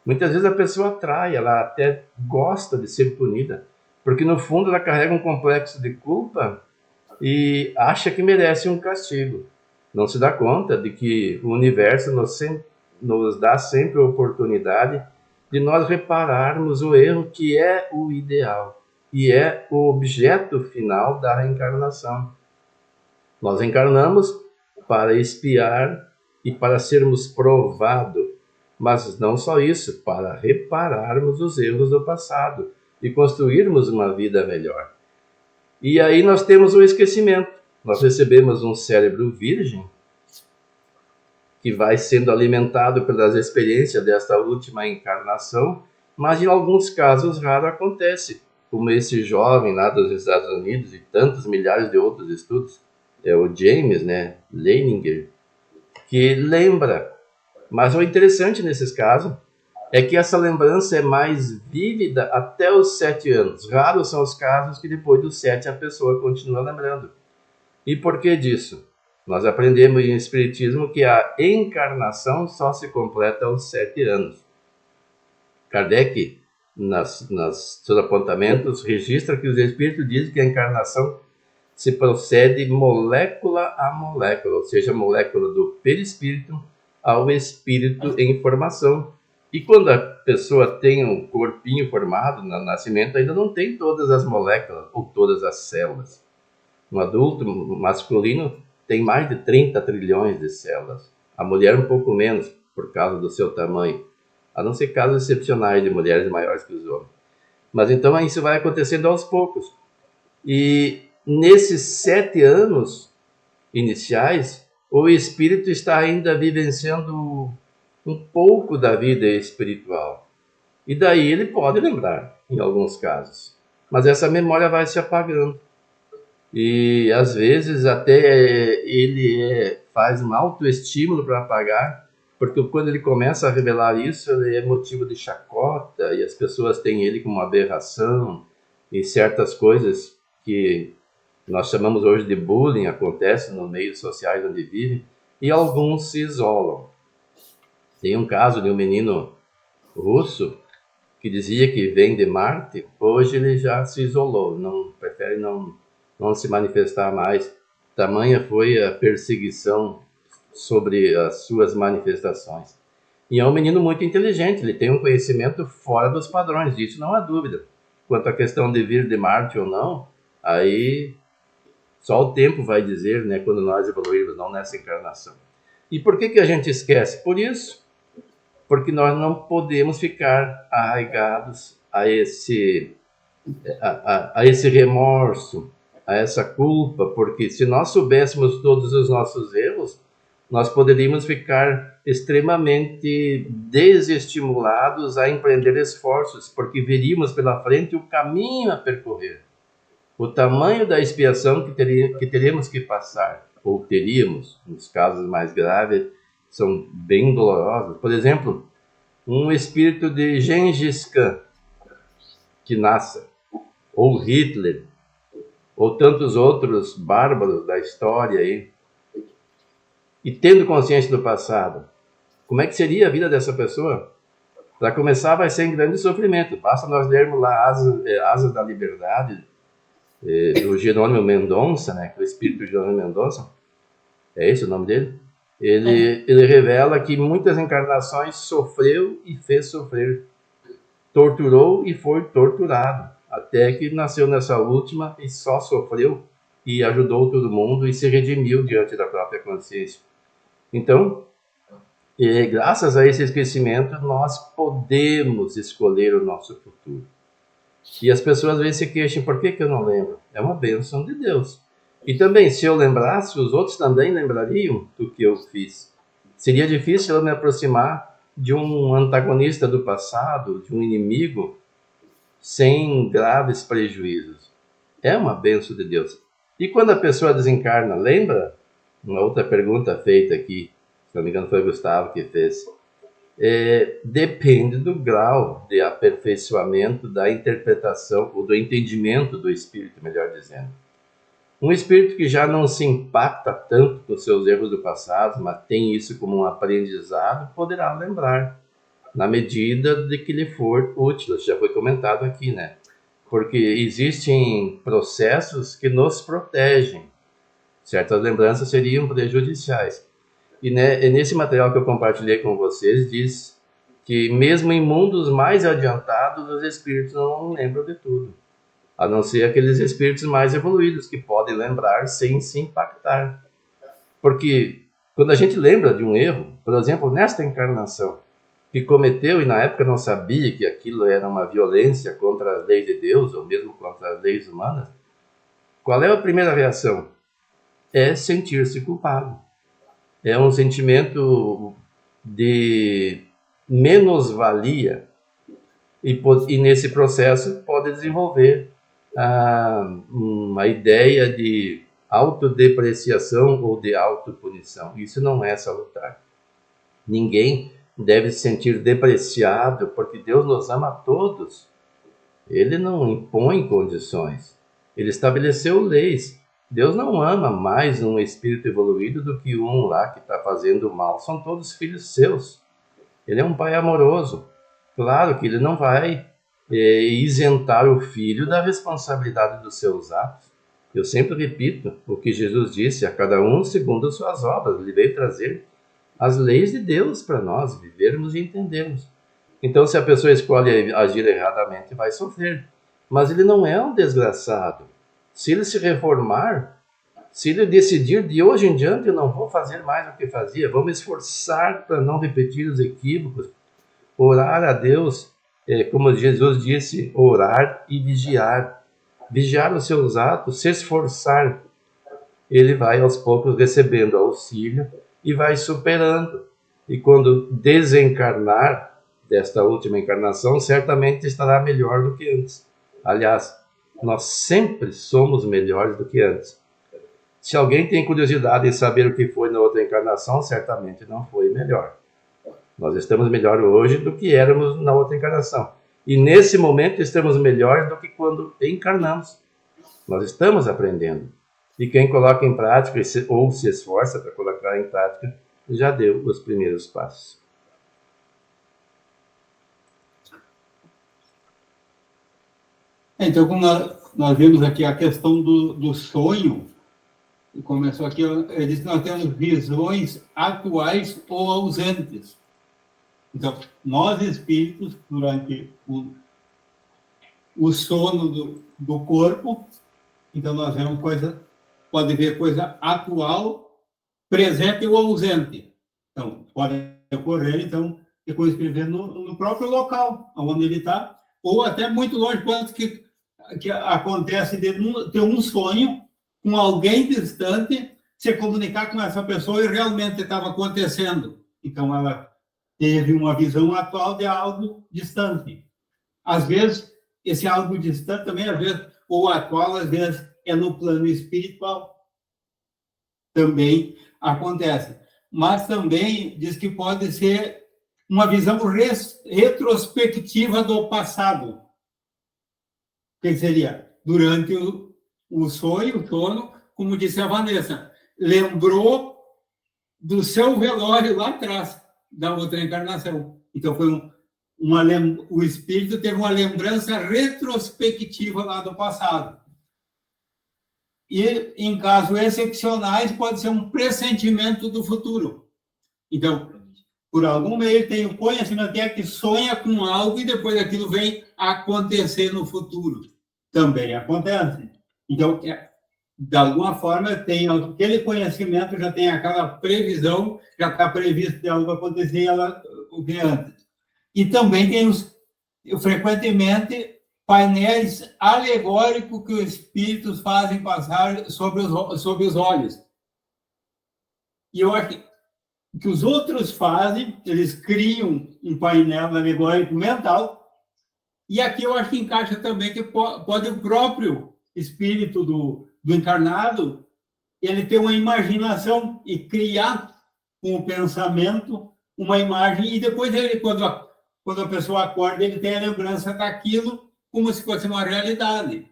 [SPEAKER 11] Muitas vezes a pessoa atrai, ela até gosta de ser punida, porque no fundo ela carrega um complexo de culpa e acha que merece um castigo. Não se dá conta de que o universo nos dá sempre a oportunidade de nós repararmos o erro, que é o ideal e é o objeto final da reencarnação. Nós encarnamos para expiar e para sermos provados, mas não só isso, para repararmos os erros do passado e construirmos uma vida melhor. E aí nós temos o esquecimento. Nós recebemos um cérebro virgem, que vai sendo alimentado pelas experiências desta última encarnação, mas em alguns casos raros acontece, como esse jovem lá dos Estados Unidos e tantos milhares de outros estudos, é o James, Leininger, que lembra. Mas o interessante nesses casos é que essa lembrança é mais vívida até os 7 anos. Raros são os casos que depois dos 7 a pessoa continua lembrando. E por que disso? Nós aprendemos em Espiritismo que a encarnação só se completa aos 7 anos. Kardec, nos seus apontamentos, registra que os espíritos dizem que a encarnação se procede molécula a molécula, ou seja, molécula do perispírito ao espírito em formação. E quando a pessoa tem um corpinho formado no nascimento, ainda não tem todas as moléculas ou todas as células. Um adulto masculino tem mais de 30 trilhões de células. A mulher um pouco menos, por causa do seu tamanho. A não ser casos excepcionais de mulheres maiores que os homens. Mas então isso vai acontecendo aos poucos. E nesses 7 anos iniciais, o espírito está ainda vivenciando um pouco da vida espiritual. E daí ele pode lembrar, em alguns casos. Mas essa memória vai se apagando. E às vezes até ele faz um autoestímulo para apagar, porque quando ele começa a revelar isso, ele é motivo de chacota, e as pessoas têm ele como uma aberração, e certas coisas que nós chamamos hoje de bullying acontecem nos meios sociais onde vivem, e alguns se isolam. Tem um caso de um menino russo que dizia que vem de Marte, hoje ele já se isolou, prefere não se manifestar mais. Tamanha foi a perseguição sobre as suas manifestações. E é um menino muito inteligente, ele tem um conhecimento fora dos padrões, disso não há dúvida. Quanto à questão de vir de Marte ou não, aí só o tempo vai dizer, né, quando nós evoluirmos, não nessa encarnação. E por que a gente esquece? Por isso, porque nós não podemos ficar arraigados a esse remorso, a essa culpa, porque se nós soubéssemos todos os nossos erros, nós poderíamos ficar extremamente desestimulados a empreender esforços, porque veríamos pela frente o caminho a percorrer, o tamanho da expiação que teríamos que passar, ou teríamos, nos casos mais graves, são bem dolorosos. Por exemplo, um espírito de Gengis Khan, que nasça, ou Hitler, ou tantos outros bárbaros da história aí, e tendo consciência do passado, como é que seria a vida dessa pessoa? Para começar, vai ser em grande sofrimento. Basta nós lermos lá Asas da Liberdade, do Jerônimo Mendonça, né, que é o espírito de Jerônimo Mendonça, é esse o nome dele? Ele revela que muitas encarnações sofreu e fez sofrer, torturou e foi torturado, até que nasceu nessa última e só sofreu e ajudou todo mundo e se redimiu diante da própria consciência. Então, graças a esse esquecimento, nós podemos escolher o nosso futuro. E as pessoas às vezes se queixam, por que eu não lembro? É uma bênção de Deus. E também, se eu lembrasse, os outros também lembrariam do que eu fiz. Seria difícil eu me aproximar de um antagonista do passado, de um inimigo, sem graves prejuízos. É uma bênção de Deus. E quando a pessoa desencarna, lembra? Uma outra pergunta feita aqui, se não me engano foi o Gustavo que fez. Depende do grau de aperfeiçoamento da interpretação, ou do entendimento do espírito, melhor dizendo. Um espírito que já não se impacta tanto com seus erros do passado, mas tem isso como um aprendizado, poderá lembrar, na medida de que lhe for útil. Já foi comentado aqui, né? Porque existem processos que nos protegem. Certas lembranças seriam prejudiciais. E nesse material que eu compartilhei com vocês, diz que mesmo em mundos mais adiantados, os espíritos não lembram de tudo. A não ser aqueles espíritos mais evoluídos, que podem lembrar sem se impactar. Porque quando a gente lembra de um erro, por exemplo, nesta encarnação, que cometeu e na época não sabia que aquilo era uma violência contra as leis de Deus, ou mesmo contra as leis humanas, qual é a primeira reação? É sentir-se culpado. É um sentimento de menos-valia, e nesse processo pode desenvolver uma ideia de autodepreciação ou de autopunição. Isso não é salutar. Ninguém deve se sentir depreciado, porque Deus nos ama a todos. Ele não impõe condições. Ele estabeleceu leis. Deus não ama mais um espírito evoluído do que um lá que está fazendo mal. São todos filhos seus. Ele é um pai amoroso. Claro que ele não vai isentar o filho da responsabilidade dos seus atos. Eu sempre repito o que Jesus disse, a cada um segundo as suas obras. Ele veio trazer as leis de Deus para nós vivermos e entendermos. Então, se a pessoa escolhe agir erradamente, vai sofrer. Mas ele não é um desgraçado. Se ele se reformar, se ele decidir de hoje em diante, eu não vou fazer mais o que fazia, vou me esforçar para não repetir os equívocos, orar a Deus, como Jesus disse, orar e vigiar. Vigiar os seus atos, se esforçar. Ele vai aos poucos recebendo auxílio e vai superando. E quando desencarnar desta última encarnação, certamente estará melhor do que antes. Aliás, nós sempre somos melhores do que antes. Se alguém tem curiosidade em saber o que foi na outra encarnação, certamente não foi melhor. Nós estamos melhor hoje do que éramos na outra encarnação. E nesse momento estamos melhores do que quando encarnamos. Nós estamos aprendendo. E quem coloca em prática ou se esforça para colocar em prática, já deu os primeiros passos.
[SPEAKER 1] Então, como nós vimos aqui a questão do sonho, começou aqui, ele disse que nós temos visões atuais ou ausentes. Então, nós espíritos, durante o sono do corpo, então nós vemos coisa, pode ver coisa atual, presente ou ausente. Então, pode ocorrer, então, que coisa que ele vê no próprio local, onde ele está, ou até muito longe, quando que acontece de ter um sonho com alguém distante, se comunicar com essa pessoa e realmente estava acontecendo. Então, ela teve uma visão atual de algo distante. Às vezes, esse algo distante também, às vezes, ou atual, às vezes, é no plano espiritual. Também acontece. Mas também diz que pode ser uma visão retrospectiva do passado. O que seria? Durante o sonho, como disse a Vanessa, lembrou do seu velório lá atrás, da outra encarnação. Então, foi o espírito teve uma lembrança retrospectiva lá do passado. E, em casos excepcionais, pode ser um pressentimento do futuro. Então, por algum meio, tem o conhecimento que sonha com algo e depois aquilo vem acontecer no futuro. Também acontece. Então, de alguma forma, tem aquele conhecimento, já tem aquela previsão, já está previsto de algo acontecer o que antes. E também tem frequentemente painéis alegóricos que os espíritos fazem passar sobre os olhos. E eu acho que os outros fazem, eles criam um painel alegórico mental, e aqui eu acho que encaixa também que pode o próprio espírito do encarnado, ele ter uma imaginação e criar com o pensamento uma imagem, e depois ele, quando a pessoa acorda, ele tem a lembrança daquilo como se fosse uma realidade.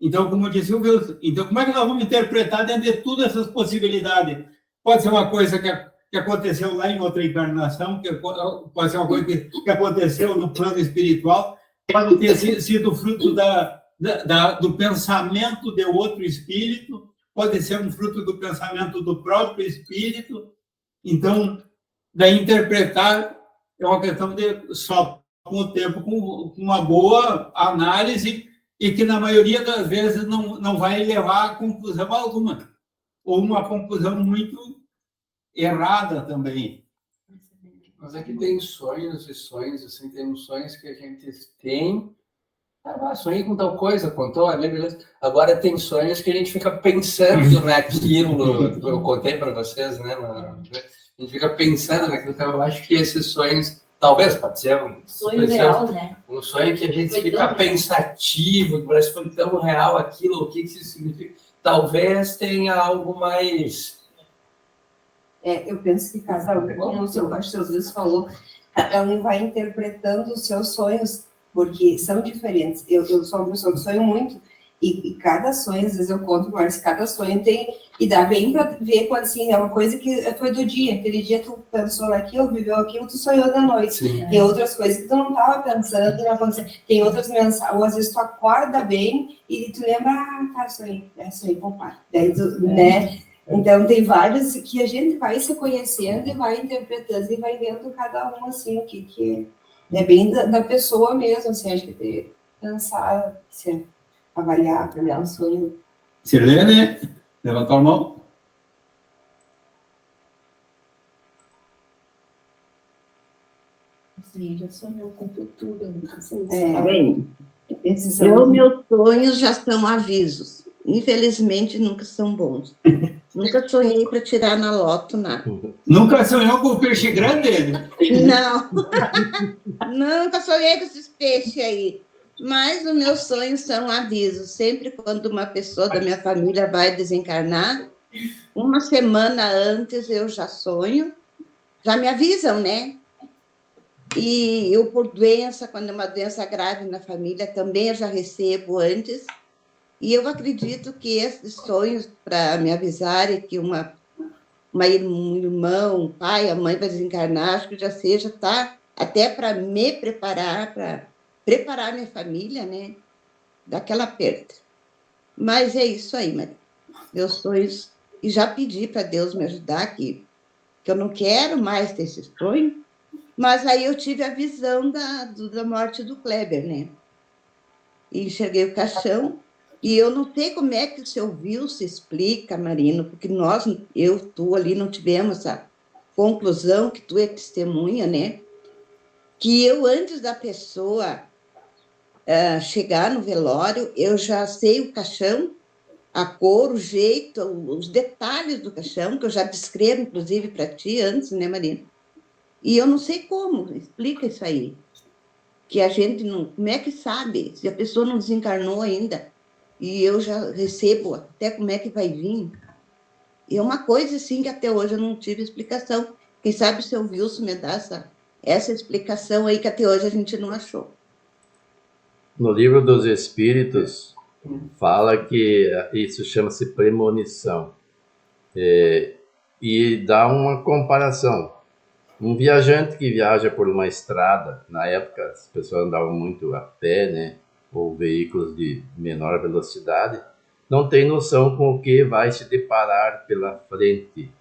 [SPEAKER 1] Então, como disse o Wilson, então como é que nós vamos interpretar dentro de todas essas possibilidades? Pode ser uma coisa que aconteceu lá em outra encarnação, pode ser uma coisa que aconteceu no plano espiritual, pode ter sido fruto do pensamento de outro espírito, pode ser um fruto do pensamento do próprio espírito. Então, daí interpretar é uma questão de só com o tempo, com uma boa análise, e que na maioria das vezes não vai levar a conclusão alguma, ou uma conclusão muito errada também.
[SPEAKER 6] Mas aqui tem sonhos e sonhos, assim, tem uns sonhos que a gente tem. Sonhei com tal coisa, contou, beleza. Agora tem sonhos que a gente fica pensando naquilo, eu contei para vocês, né? A gente fica pensando naquilo, então eu acho que esses sonhos, talvez, pode ser um
[SPEAKER 4] sonho real, né?
[SPEAKER 6] Um sonho que a gente fica pensativo, que parece que foi tão real aquilo, o que isso significa. Talvez tenha algo mais...
[SPEAKER 2] Eu penso que cada um, como o seu pastor Jesus falou, cada um vai interpretando os seus sonhos, porque são diferentes. Eu sou uma pessoa que sonho muito, E cada sonho, às vezes eu conto, mas cada sonho tem, e dá bem para ver quando, assim, é uma coisa que foi do dia, aquele dia tu pensou naquilo, viveu aquilo, tu sonhou da noite.
[SPEAKER 6] Sim.
[SPEAKER 2] Tem outras coisas que tu não estava pensando, não aconteceu. Tem outras mensagens, ou às vezes tu acorda bem e tu lembra, tá, sonhei com o pai. Daí tu, né? Então tem vários que a gente vai se conhecendo e vai interpretando e vai vendo cada um, assim, o que é bem da pessoa mesmo, assim, acho que tem que pensar, assim, avaliar, avaliar o sonho.
[SPEAKER 1] Sirlene, levantou a mão.
[SPEAKER 7] Sim, já sonhou com futuro.
[SPEAKER 3] Bem,
[SPEAKER 2] Esses
[SPEAKER 3] meus sonhos já são avisos. Infelizmente, nunca são bons. Nunca sonhei para tirar na loto, nada.
[SPEAKER 1] Nunca sonhou com o peixe grande?
[SPEAKER 3] Não. Nunca sonhei com esses peixes aí. Mas os meus sonhos são avisos. Sempre quando uma pessoa da minha família vai desencarnar, uma semana antes eu já sonho. Já me avisam, né? E eu, por doença, quando é uma doença grave na família, também eu já recebo antes. E eu acredito que esses sonhos, para me avisarem que um irmão, um pai, a mãe vai desencarnar, acho que já seja, tá? Até para me preparar, para preparar minha família, né? Daquela perda. Mas é isso aí, Maria. Meus sonhos. E já pedi para Deus me ajudar aqui, que eu não quero mais ter esse sonho. Mas aí eu tive a visão da morte do Kleber, né? E enxerguei o caixão. E eu não sei como é que o seu Wilson explica, Marino, porque tu ali não tivemos a conclusão que tu é testemunha, né? Que eu, antes da pessoa chegar no velório, eu já sei o caixão, a cor, o jeito, os detalhes do caixão, que eu já descrevo, inclusive, para ti antes, né, Marino? E eu não sei como, explica isso aí. Que a gente não... Como é que sabe? Se a pessoa não desencarnou ainda, e eu já recebo até como é que vai vir. E é uma coisa, assim, que até hoje eu não tive explicação. Quem sabe o seu Wilson me dá essa explicação aí que até hoje a gente não achou.
[SPEAKER 11] No livro dos Espíritos, fala que isso chama-se premonição. E dá uma comparação. Um viajante que viaja por uma estrada, na época as pessoas andavam muito a pé, né, ou veículos de menor velocidade, não tem noção com o que vai se deparar pela frente.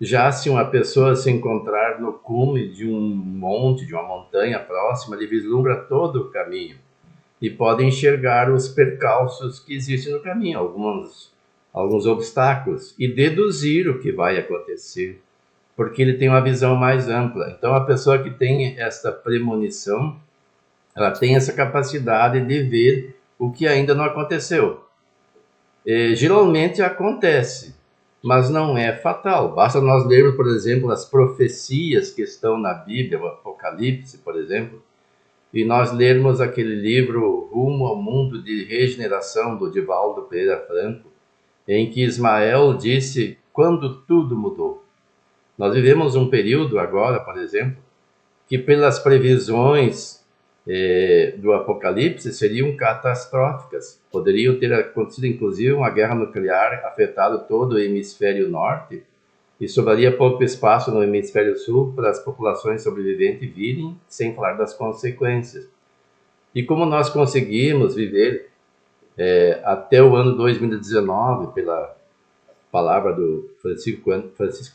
[SPEAKER 11] Já se uma pessoa se encontrar no cume de um monte, de uma montanha próxima, ele vislumbra todo o caminho e pode enxergar os percalços que existem no caminho, alguns obstáculos, e deduzir o que vai acontecer, porque ele tem uma visão mais ampla. Então, a pessoa que tem essa premonição, ela tem essa capacidade de ver o que ainda não aconteceu. Geralmente acontece, mas não é fatal. Basta nós lermos, por exemplo, as profecias que estão na Bíblia, o Apocalipse, por exemplo, e nós lermos aquele livro Rumo ao Mundo de Regeneração, do Divaldo Pereira Franco, em que Ismael disse quando tudo mudou. Nós vivemos um período agora, por exemplo, que pelas previsões do Apocalipse seriam catastróficas. Poderiam ter acontecido, inclusive, uma guerra nuclear, afetado todo o hemisfério norte, e sobraria pouco espaço no hemisfério sul para as populações sobreviventes virem, sem falar das consequências. E como nós conseguimos viver até o ano 2019, pela palavra do Francisco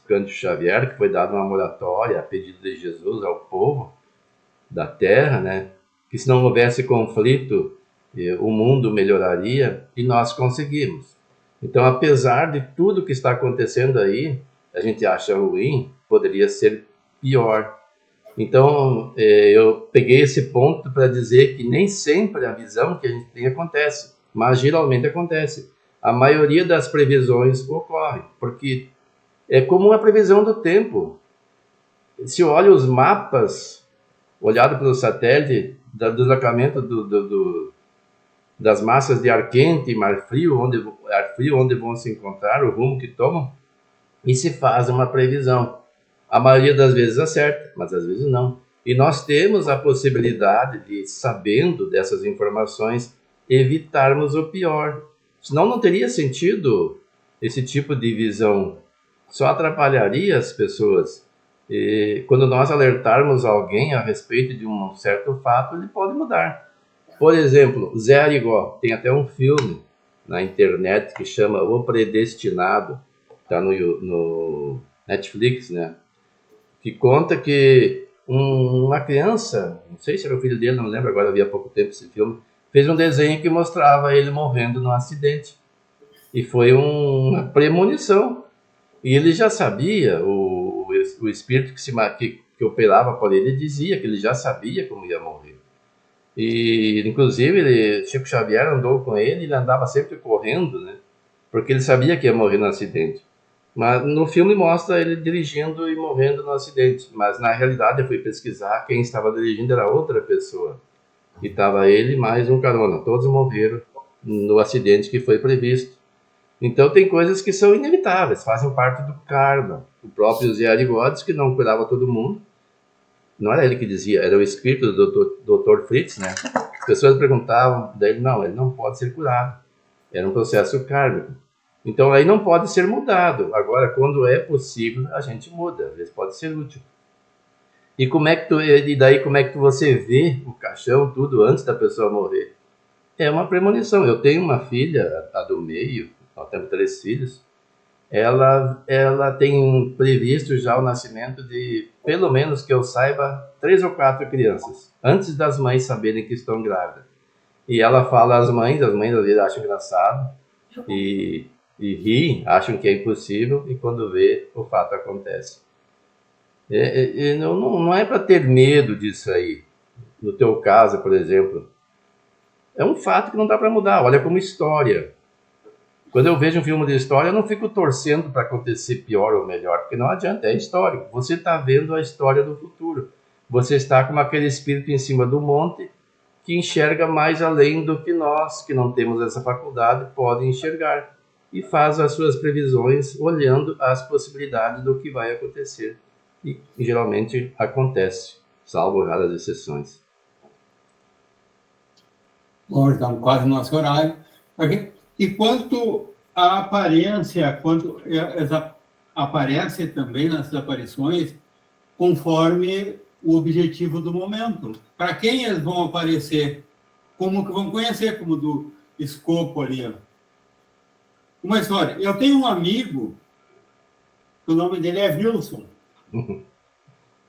[SPEAKER 11] Cândido Xavier, que foi dada uma moratória a pedido de Jesus ao povo da Terra, né? Que se não houvesse conflito, o mundo melhoraria, e nós conseguimos. Então, apesar de tudo que está acontecendo aí, a gente acha ruim, poderia ser pior. Então, eu peguei esse ponto para dizer que nem sempre a visão que a gente tem acontece, mas geralmente acontece. A maioria das previsões ocorre, porque é como uma previsão do tempo. Se olha os mapas, olhado pelo satélite, do deslocamento das massas de ar quente e ar frio, onde vão se encontrar, o rumo que tomam, e se faz uma previsão. A maioria das vezes acerta, mas às vezes não. E nós temos a possibilidade de, sabendo dessas informações, evitarmos o pior. Senão não teria sentido esse tipo de visão. Só atrapalharia as pessoas. E quando nós alertarmos alguém a respeito de um certo fato, ele pode mudar. Por exemplo, Zé Arigó, tem até um filme na internet que chama O Predestinado, está no Netflix, né? Que conta que uma criança, não sei se era o filho dele, não lembro, agora eu vi há pouco tempo esse filme, fez um desenho que mostrava ele morrendo num acidente. E foi uma premonição. E ele já sabia, o espírito que operava por ele dizia que ele já sabia como ia morrer. E, inclusive, Chico Xavier andou com ele, ele andava sempre correndo, né? Porque ele sabia que ia morrer no acidente. Mas no filme mostra ele dirigindo e morrendo no acidente. Mas, na realidade, eu fui pesquisar, quem estava dirigindo era outra pessoa. E estava ele mais um carona. Todos morreram no acidente que foi previsto. Então, tem coisas que são inevitáveis, fazem parte do karma. O próprio Zé Arigó disse que não curava todo mundo. Não era ele que dizia, era o espírito do Dr. Fritz, né? As pessoas perguntavam, daí não, ele não pode ser curado. Era um processo kármico. Então, aí não pode ser mudado. Agora, quando é possível, a gente muda. Às vezes pode ser útil. E como é que você vê o caixão, tudo, antes da pessoa morrer? É uma premonição. Eu tenho uma filha, a do meio, nós temos 3 filhos. Ela tem previsto já o nascimento de, pelo menos que eu saiba, 3 ou 4 crianças, antes das mães saberem que estão grávidas. E ela fala às mães às vezes acham engraçado e riem, acham que é impossível, e quando vê, o fato acontece. Não é para ter medo disso aí. No teu caso, por exemplo, é um fato que não dá para mudar. Olha como história. Quando eu vejo um filme de história, eu não fico torcendo para acontecer pior ou melhor, porque não adianta, é histórico. Você está vendo a história do futuro. Você está com aquele espírito em cima do monte que enxerga mais além do que nós, que não temos essa faculdade, podem enxergar. E faz as suas previsões olhando as possibilidades do que vai acontecer. E geralmente acontece, salvo raras exceções.
[SPEAKER 1] Bom, então, quase nosso horário. E quanto à aparência, aparece também nas aparições conforme o objetivo do momento. Para quem eles vão aparecer? Como que vão conhecer, como do escopo ali. Ó. Uma história. Eu tenho um amigo, o nome dele é Wilson.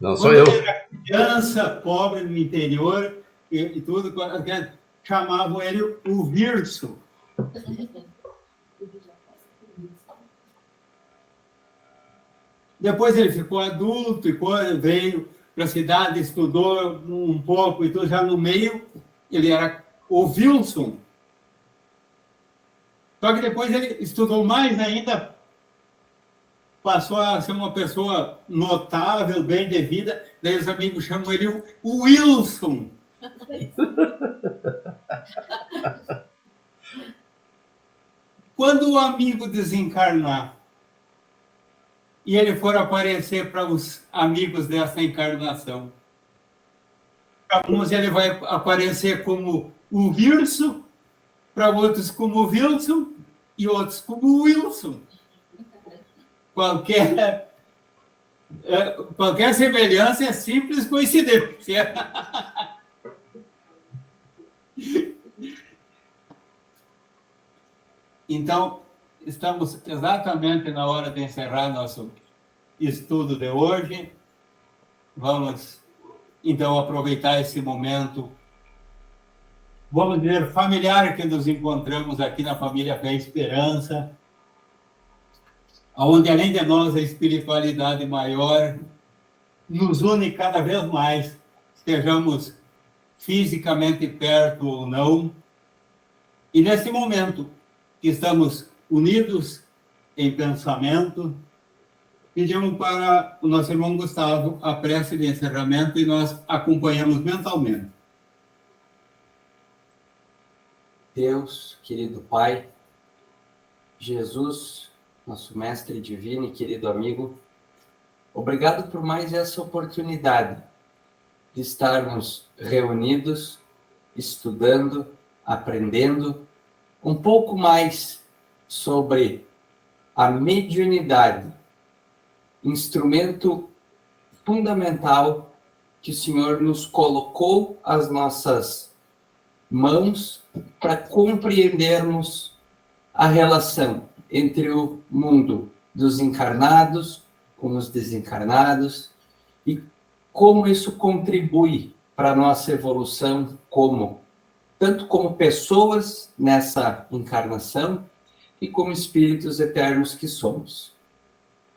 [SPEAKER 11] Não sou eu.
[SPEAKER 1] Quando ele era criança, pobre no interior e tudo, chamavam ele o Virso. Depois ele ficou adulto e veio para a cidade, estudou um pouco e tudo, já no meio ele era o Wilson. Só que depois ele estudou mais ainda, passou a ser uma pessoa notável, bem de vida, daí os amigos chamam ele o Wilson. Quando o amigo desencarnar e ele for aparecer para os amigos dessa encarnação, para uns ele vai aparecer como o Virso, para outros como o Wilson e outros como o Wilson. Qualquer semelhança é simples coincidência. Então, estamos exatamente na hora de encerrar nosso estudo de hoje. Vamos, então, aproveitar esse momento, vamos dizer, familiar que nos encontramos aqui na Família Fé e Esperança, onde, além de nós, a espiritualidade maior nos une cada vez mais, estejamos fisicamente perto ou não. E, nesse momento, que estamos unidos em pensamento, pedimos para o nosso irmão Gustavo a prece de encerramento e nós acompanhamos mentalmente.
[SPEAKER 6] Deus, querido Pai, Jesus, nosso mestre divino e querido amigo, obrigado por mais essa oportunidade de estarmos reunidos, estudando aprendendo um pouco mais sobre a mediunidade, instrumento fundamental que o Senhor nos colocou às nossas mãos para compreendermos a relação entre o mundo dos encarnados com os desencarnados e como isso contribui para a nossa evolução tanto como pessoas nessa encarnação e como espíritos eternos que somos.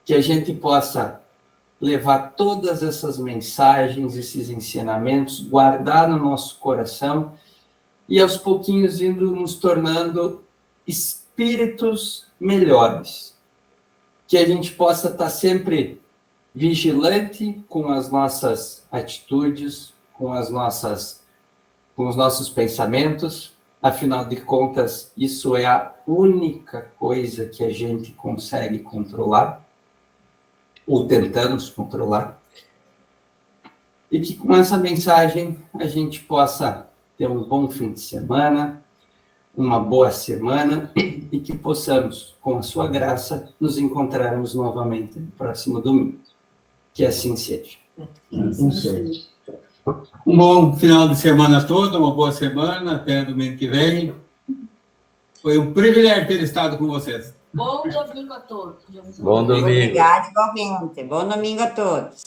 [SPEAKER 6] Que a gente possa levar todas essas mensagens, esses ensinamentos, guardar no nosso coração e aos pouquinhos indo nos tornando espíritos melhores. Que a gente possa estar sempre vigilante com as nossas atitudes, com os nossos pensamentos. Afinal de contas, isso é a única coisa que a gente consegue controlar, ou tentamos controlar. E que com essa mensagem a gente possa ter um bom fim de semana, uma boa semana, e que possamos, com a sua graça, nos encontrarmos novamente no próximo domingo. Que assim seja.
[SPEAKER 1] Um bom final de semana todo, uma boa semana, até domingo que vem. Foi um privilégio ter estado com vocês.
[SPEAKER 4] Bom domingo a todos.
[SPEAKER 11] Bom domingo.
[SPEAKER 5] Obrigada, igualmente. Bom domingo a todos.